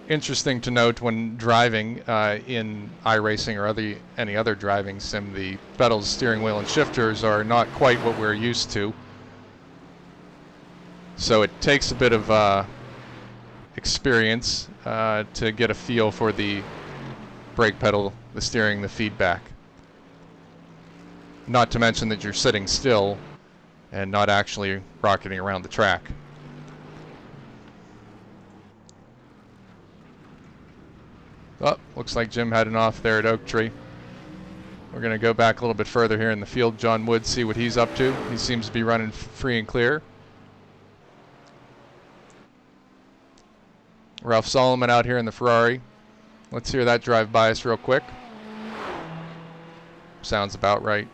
Interesting to note when driving in iRacing or any other driving sim, the pedals, steering wheel, and shifters are not quite what we're used to. So it takes a bit of experience to get a feel for the brake pedal, the steering, the feedback. Not to mention that you're sitting still and not actually rocketing around the track. Oh, looks like Jim had an off there at Oak Tree. We're going to go back a little bit further here in the field. John Wood, see what he's up to. He seems to be running free and clear. Ralph Solomon out here in the Ferrari. Let's hear that drive by us real quick. Sounds about right.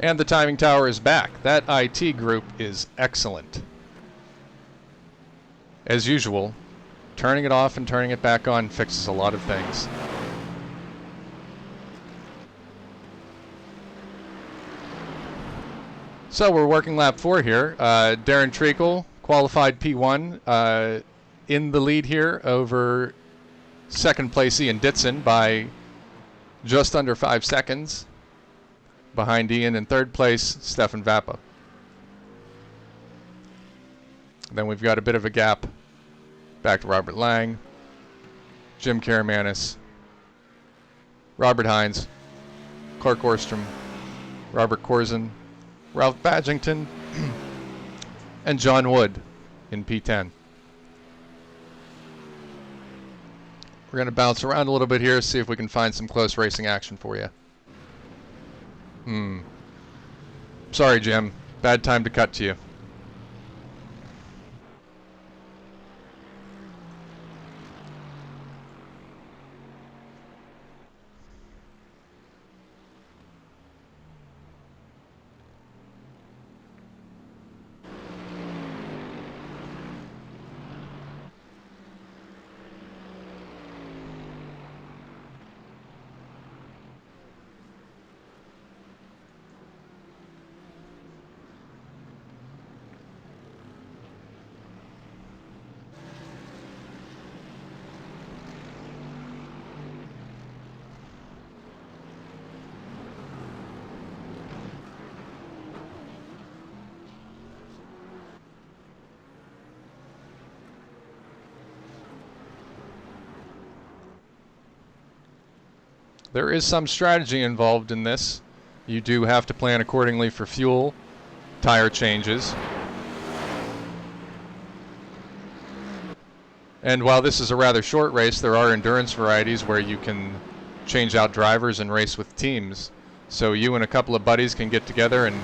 And the timing tower is back. That IT group is excellent. As usual, turning it off and turning it back on fixes a lot of things. So we're working lap 4 here. Darren Treacle, qualified P1, in the lead here over second place Ian Ditson by just under 5 seconds. Behind Ian in third place, Stefan Vappa. Then we've got a bit of a gap back to Robert Lang, Jim Karamanis, Robert Hines, Clark Orstrom, Robert Corzin, Ralph Badgington, and John Wood in P10. We're going to bounce around a little bit here, see if we can find some close racing action for you. Sorry, Jim. Bad time to cut to you. There is some strategy involved in this. You do have to plan accordingly for fuel, tire changes. And while this is a rather short race, there are endurance varieties where you can change out drivers and race with teams. So you and a couple of buddies can get together and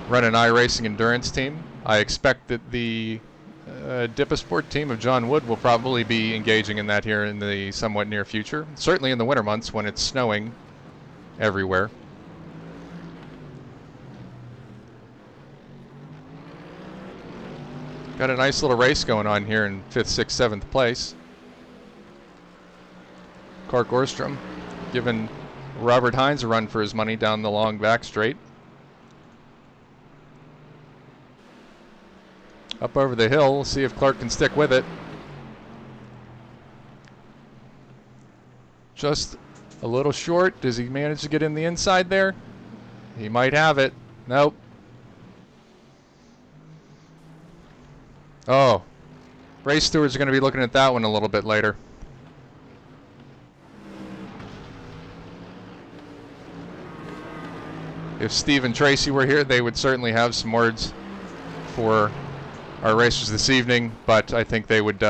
run an iRacing endurance team. I expect that the Dipasport team of John Wood will probably be engaging in that here in the somewhat near future. Certainly in the winter months when it's snowing everywhere. Got a nice little race going on here in 5th, 6th, 7th place. Clark Orstrom giving Robert Hines a run for his money down the long back straight. Up over the hill, see if Clark can stick with it. Just a little short. Does he manage to get in the inside there? He might have it. Nope. Oh. Race stewards are going to be looking at that one a little bit later. If Steve and Tracy were here, they would certainly have some words for our racers this evening, but I think they would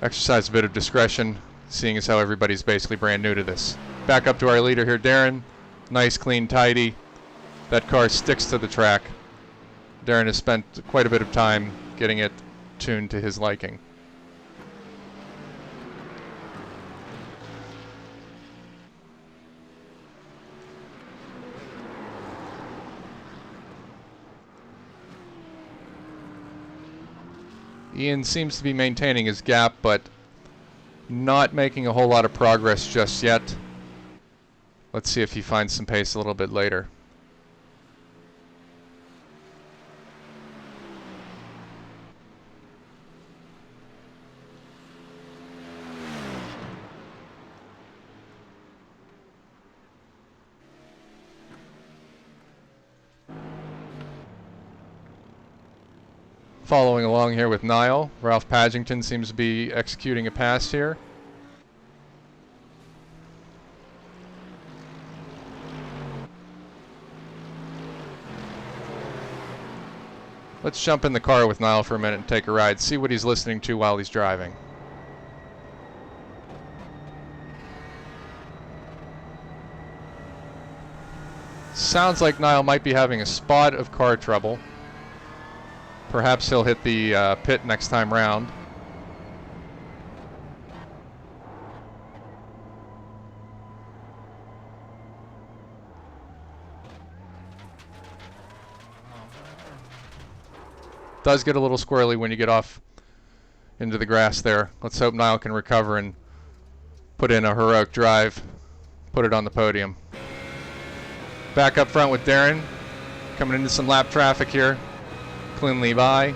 exercise a bit of discretion, seeing as how everybody's basically brand new to this. Back up to our leader here, Darren. Nice, clean, tidy. That car sticks to the track. Darren has spent quite a bit of time getting it tuned to his liking. Ian seems to be maintaining his gap, but not making a whole lot of progress just yet. Let's see if he finds some pace a little bit later. Following along here with Niall. Ralph Padgington seems to be executing a pass here. Let's jump in the car with Niall for a minute and take a ride, see what he's listening to while he's driving. Sounds like Niall might be having a spot of car trouble. Perhaps he'll hit the pit next time round. Does get a little squirrely when you get off into the grass there. Let's hope Niall can recover and put in a heroic drive, put it on the podium. Back up front with Darren, coming into some lap traffic here. Cleanly by.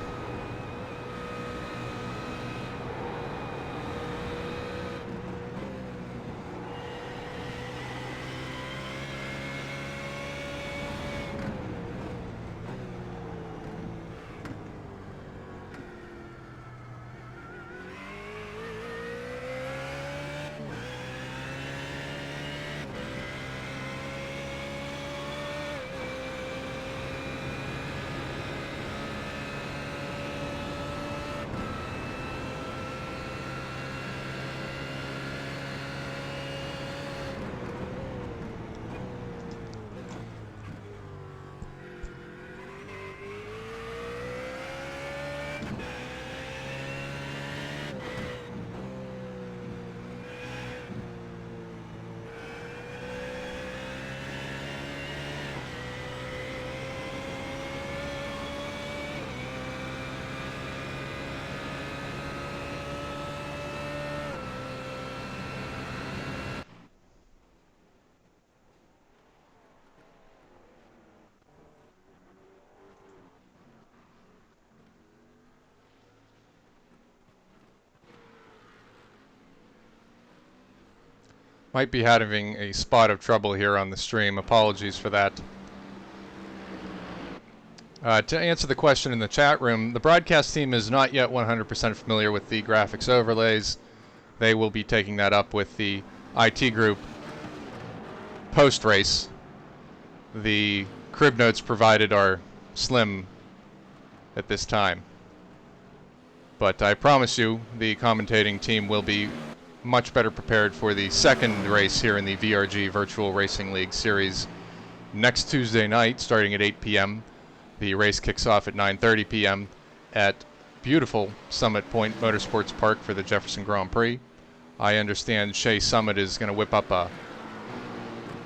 Might be having a spot of trouble here on the stream. Apologies for that. To answer the question in the chat room, the broadcast team is not yet 100% familiar with the graphics overlays. They will be taking that up with the IT group post-race. The crib notes provided are slim at this time. But I promise you, the commentating team will be much better prepared for the second race here in the VRG Virtual Racing League Series next Tuesday night, starting at 8 p.m. The race kicks off at 9:30 p.m. at beautiful Summit Point Motorsports Park for the Jefferson Grand Prix. I understand Shea Summit is going to whip up a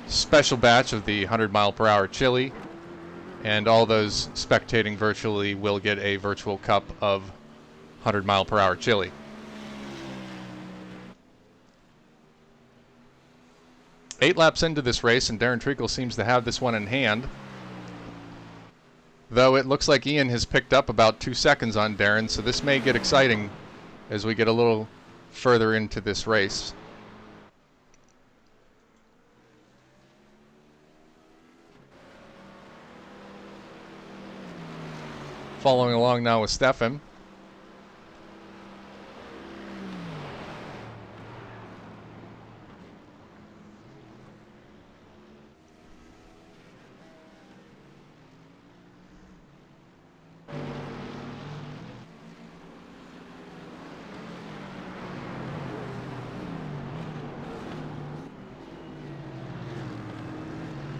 special batch of the 100-mile-per-hour chili, and all those spectating virtually will get a virtual cup of 100-mile-per-hour chili. Eight laps into this race, and Darren Treacle seems to have this one in hand. Though it looks like Ian has picked up about 2 seconds on Darren, so this may get exciting as we get a little further into this race. Following along now with Stefan.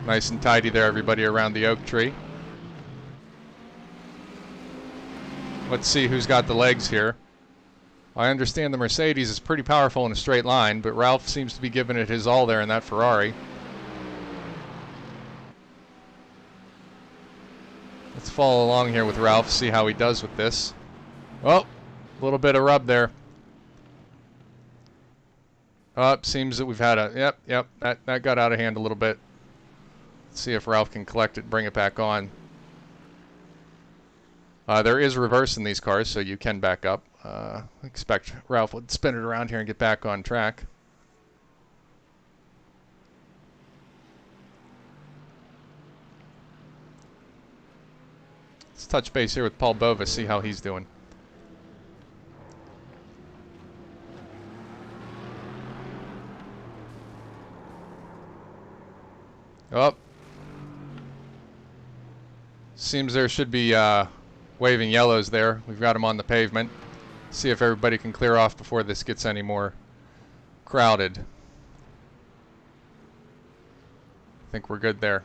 Nice and tidy there, everybody around the oak tree. Let's see who's got the legs here. I understand the Mercedes is pretty powerful in a straight line, but Ralph seems to be giving it his all there in that Ferrari. Let's follow along here with Ralph, see how he does with this. Oh, a little bit of rub there. Oh, it seems that we've had a, yep, that got out of hand a little bit. Let's see if Ralph can collect it, bring it back on. There is reverse in these cars, so you can back up. I expect Ralph would spin it around here and get back on track. Let's touch base here with Paul Bova, see how he's doing. Oh. Seems there should be waving yellows there. We've got them on the pavement. See if everybody can clear off before this gets any more crowded. I think we're good there.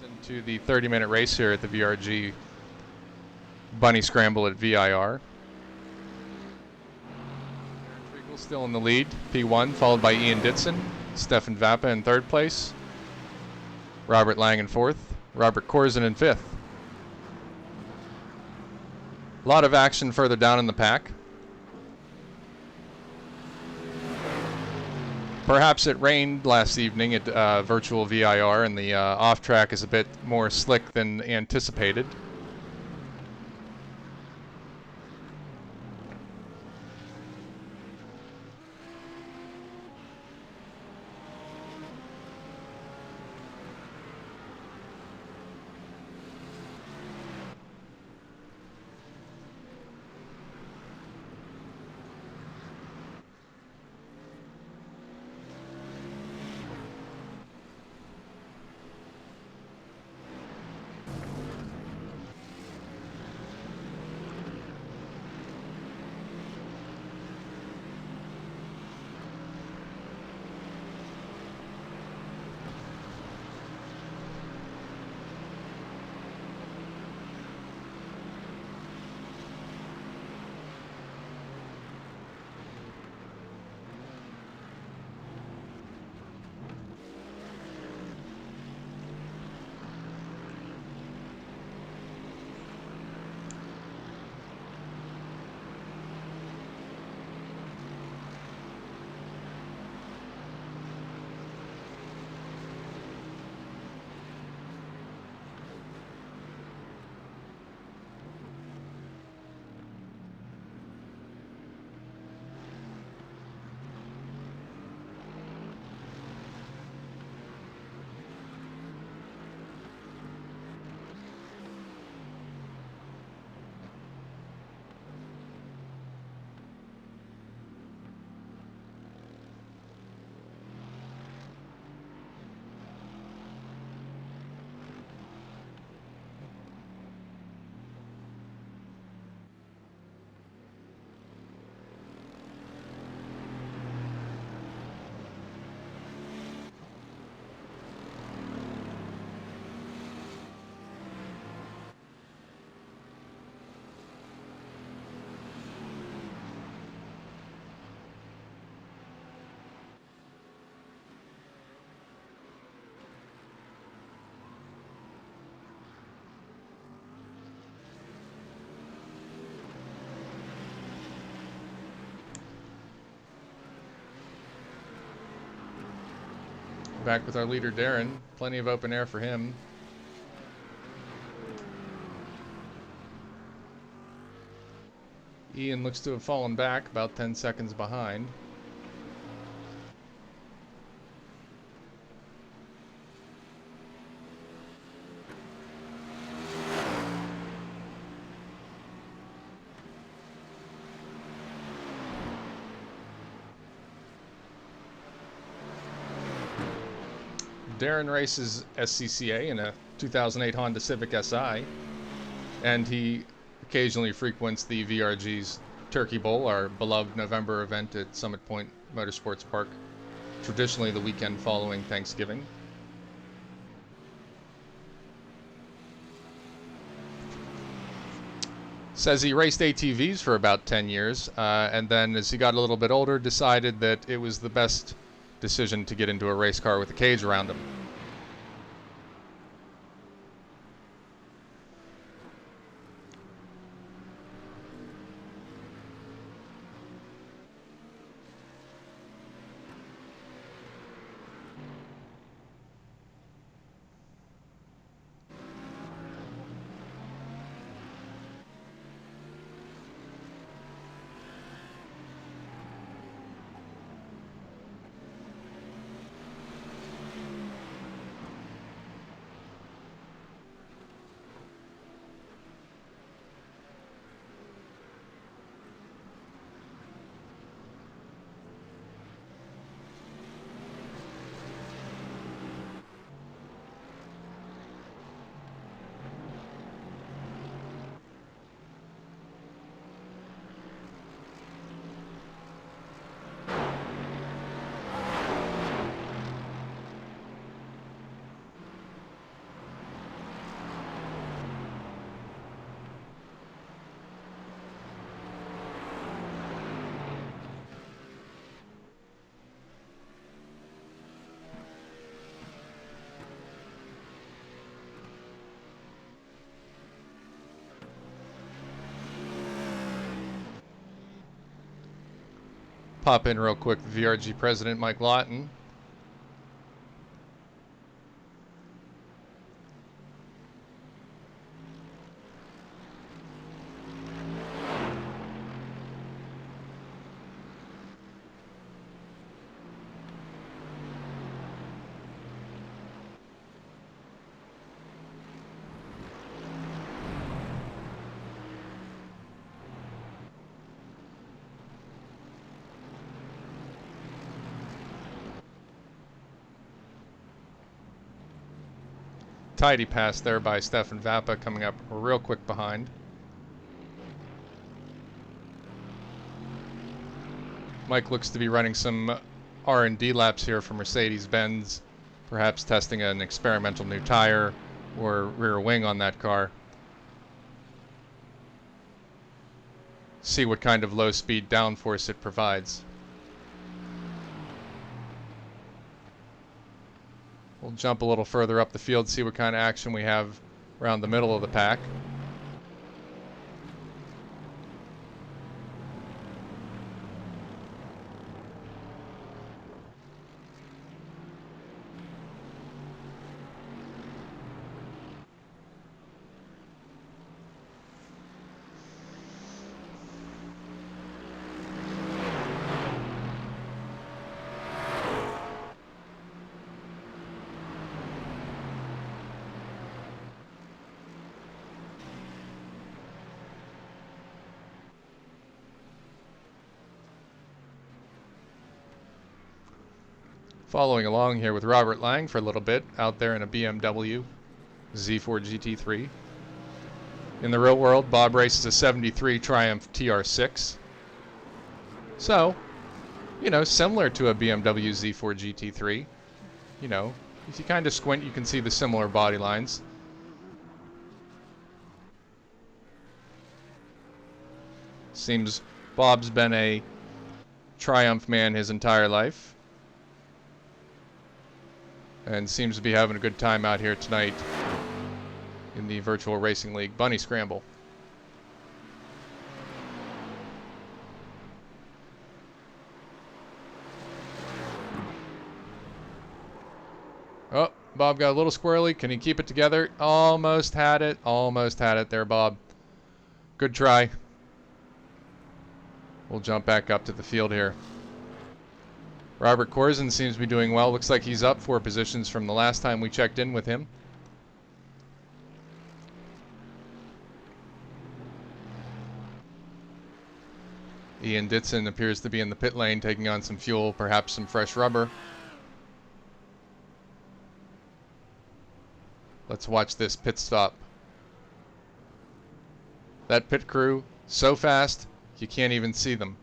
Into the 30-minute race here at the VRG Bunny Scramble at VIR. Treacle still in the lead, P1, followed by Ian Ditson, Stefan Vappa in third place, Robert Lang in fourth, Robert Corzin in fifth. A lot of action further down in the pack. Perhaps it rained last evening at virtual VIR, and the off-track is a bit more slick than anticipated. Back with our leader, Darren. Plenty of open air for him. Ian looks to have fallen back, about 10 seconds behind. Darren races SCCA in a 2008 Honda Civic Si, and he occasionally frequents the VRG's Turkey Bowl, our beloved November event at Summit Point Motorsports Park, traditionally the weekend following Thanksgiving. Says he raced ATVs for about 10 years, and then as he got a little bit older, decided that it was the best decision to get into a race car with a cage around him. Pop in real quick, VRG President Mike Lawton. Tidy pass there by Stefan Vappa, coming up real quick behind. Mike looks to be running some R&D laps here for Mercedes-Benz, perhaps testing an experimental new tire or rear wing on that car. See what kind of low-speed downforce it provides. We'll jump a little further up the field, see what kind of action we have around the middle of the pack. Following along here with Robert Lang for a little bit, out there in a BMW Z4 GT3. In the real world, Bob races a 73 Triumph TR6. So, you know, similar to a BMW Z4 GT3. You know, if you kind of squint, you can see the similar body lines. Seems Bob's been a Triumph man his entire life. And seems to be having a good time out here tonight in the Virtual Racing League Bunny Scramble. Oh, Bob got a little squirrely. Can he keep it together? Almost had it. Almost had it there, Bob. Good try. We'll jump back up to the field here. Robert Corzin seems to be doing well. Looks like he's up 4 positions from the last time we checked in with him. Ian Ditson appears to be in the pit lane taking on some fuel, perhaps some fresh rubber. Let's watch this pit stop. That pit crew, so fast, you can't even see them.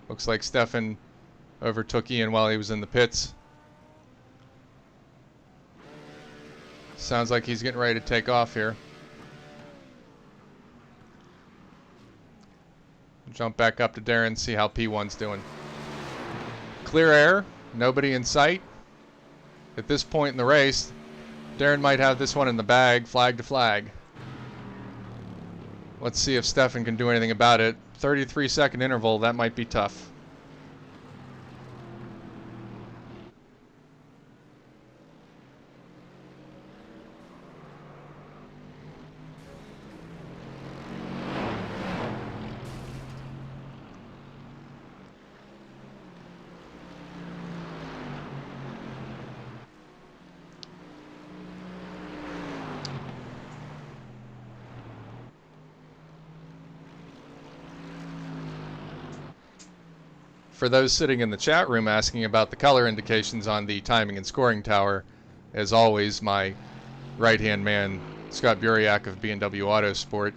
Looks like Stefan overtook Ian while he was in the pits. Sounds like he's getting ready to take off here. Jump back up to Darren, see how P1's doing. Clear air, nobody in sight. At this point in the race, Darren might have this one in the bag, flag to flag. Let's see if Stefan can do anything about it. 33-second interval, that might be tough. For those sitting in the chat room asking about the color indications on the timing and scoring tower, as always, my right-hand man, Scott Buriak of B&W Autosport,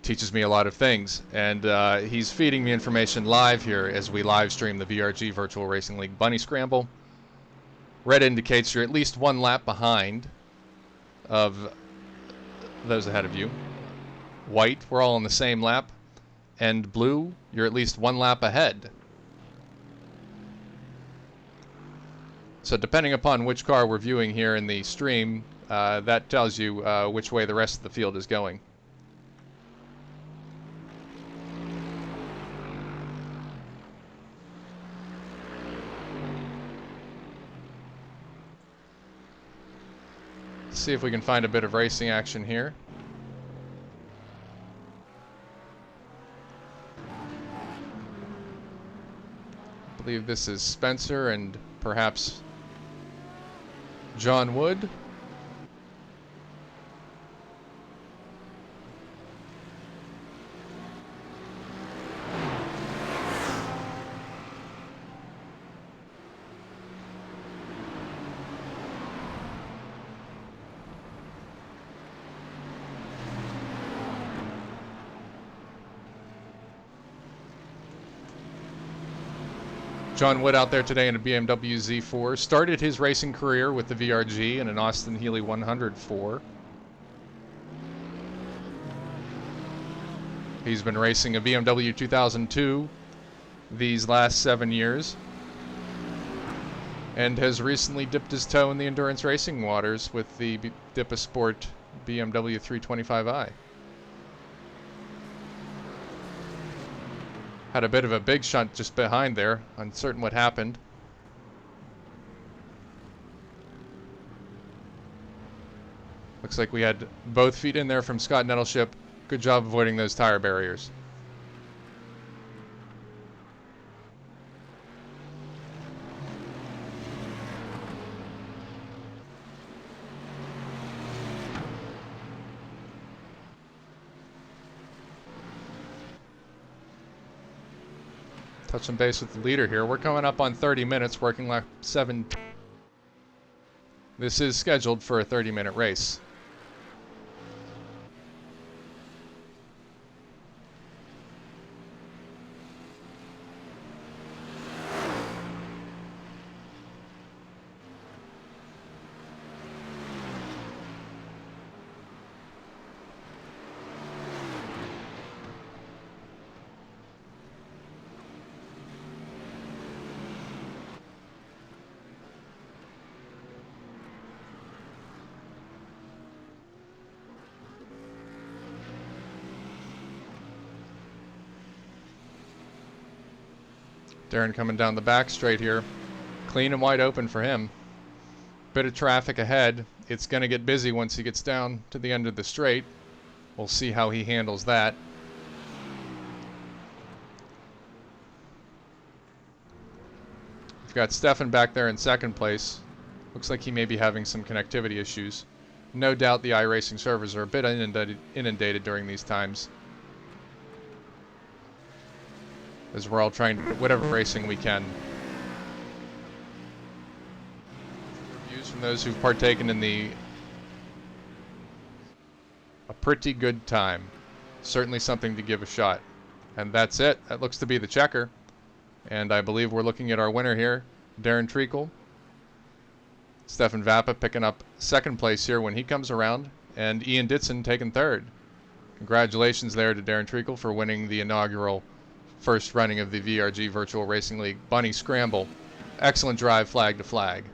teaches me a lot of things. And he's feeding me information live here as we live stream the VRG Virtual Racing League Bunny Scramble. Red indicates you're at least 1 lap behind of those ahead of you. White, we're all on the same lap. And blue, you're at least 1 lap ahead. So depending upon which car we're viewing here in the stream, that tells you which way the rest of the field is going. Let's see if we can find a bit of racing action here. I believe this is Spencer and perhaps John Wood. John Wood out there today in a BMW Z4. Started his racing career with the VRG in an Austin Healey 104. He's been racing a BMW 2002 these last 7 years, and has recently dipped his toe in the endurance racing waters with the Dipasport BMW 325i. Had a bit of a big shunt just behind there, uncertain what happened. Looks like we had both feet in there from Scott Nettleship. Good job avoiding those tire barriers. Touching base with the leader here. We're coming up on 30 minutes, working lap 7. This is scheduled for a 30-minute race. Darren coming down the back straight here. Clean and wide open for him. Bit of traffic ahead. It's going to get busy once he gets down to the end of the straight. We'll see how he handles that. We've got Stefan back there in second place. Looks like he may be having some connectivity issues. No doubt the iRacing servers are a bit inundated during these times, as we're all trying to get whatever racing we can. Reviews from those who've partaken in a pretty good time. Certainly something to give a shot. And that's it. That looks to be the checker. And I believe we're looking at our winner here, Darren Treacle. Stefan Vappa picking up second place here when he comes around, and Ian Ditson taking third. Congratulations there to Darren Treacle for winning the inaugural first running of the VRG Virtual Racing League Bunny Scramble. Excellent drive flag to flag.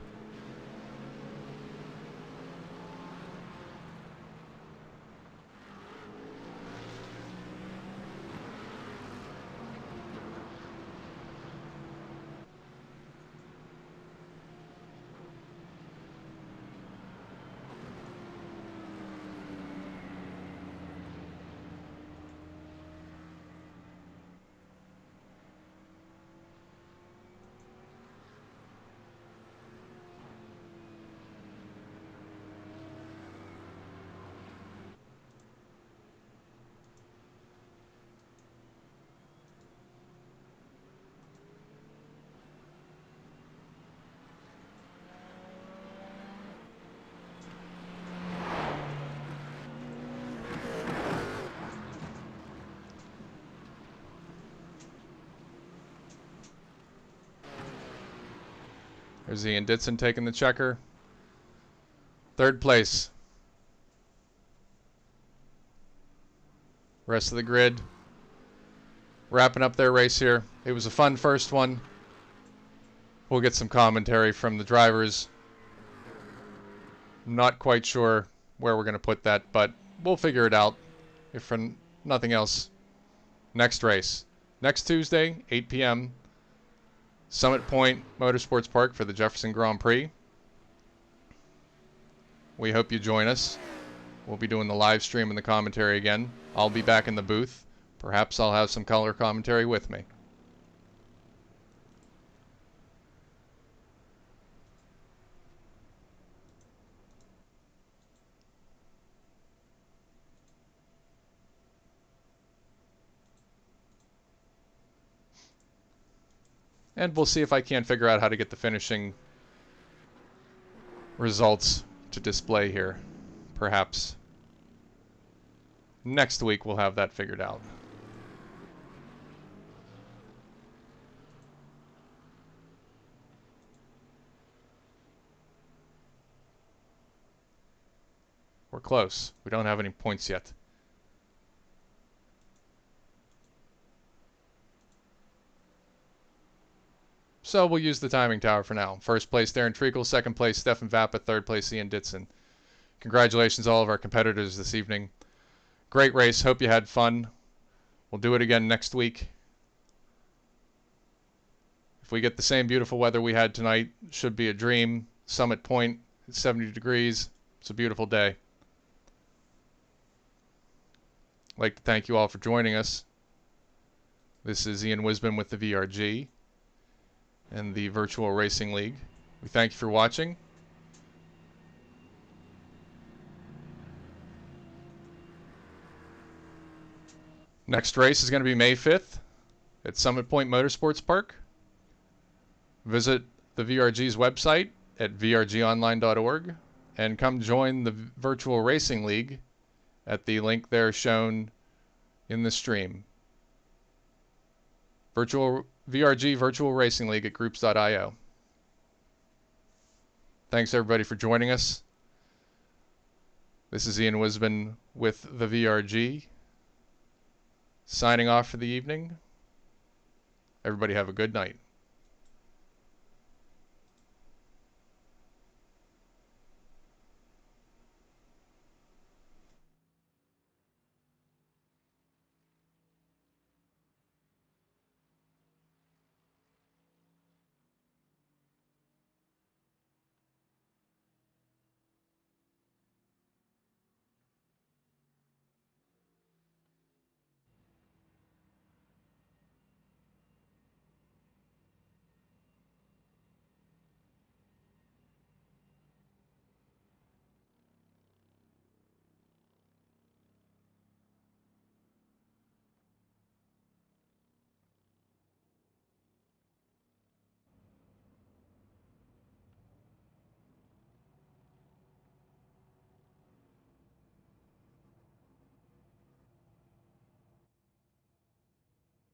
There's Ian Ditson taking the checker. Third place. Rest of the grid wrapping up their race here. It was a fun first one. We'll get some commentary from the drivers. Not quite sure where we're going to put that, but we'll figure it out. If for nothing else, next race. Next Tuesday, 8 p.m., Summit Point Motorsports Park for the Jefferson Grand Prix. We hope you join us. We'll be doing the live stream and the commentary again. I'll be back in the booth. Perhaps I'll have some color commentary with me. And we'll see if I can't figure out how to get the finishing results to display here. Perhaps next week we'll have that figured out. We're close. We don't have any points yet. So we'll use the timing tower for now. First place, Darren Treacle. Second place, Stefan Vappa. Third place, Ian Ditson. Congratulations to all of our competitors this evening. Great race. Hope you had fun. We'll do it again next week. If we get the same beautiful weather we had tonight, should be a dream. Summit Point, 70 degrees. It's a beautiful day. I'd like to thank you all for joining us. This is Ian Wisman with the VRG and the Virtual Racing League. We thank you for watching. Next race is going to be May 5th at Summit Point Motorsports Park. Visit the VRG's website at vrgonline.org and come join the Virtual Racing League at the link there shown in the stream. VRG Virtual Racing League at groups.io. Thanks everybody for joining us. This is Ian Wisman with the VRG, signing off for the evening. Everybody have a good night.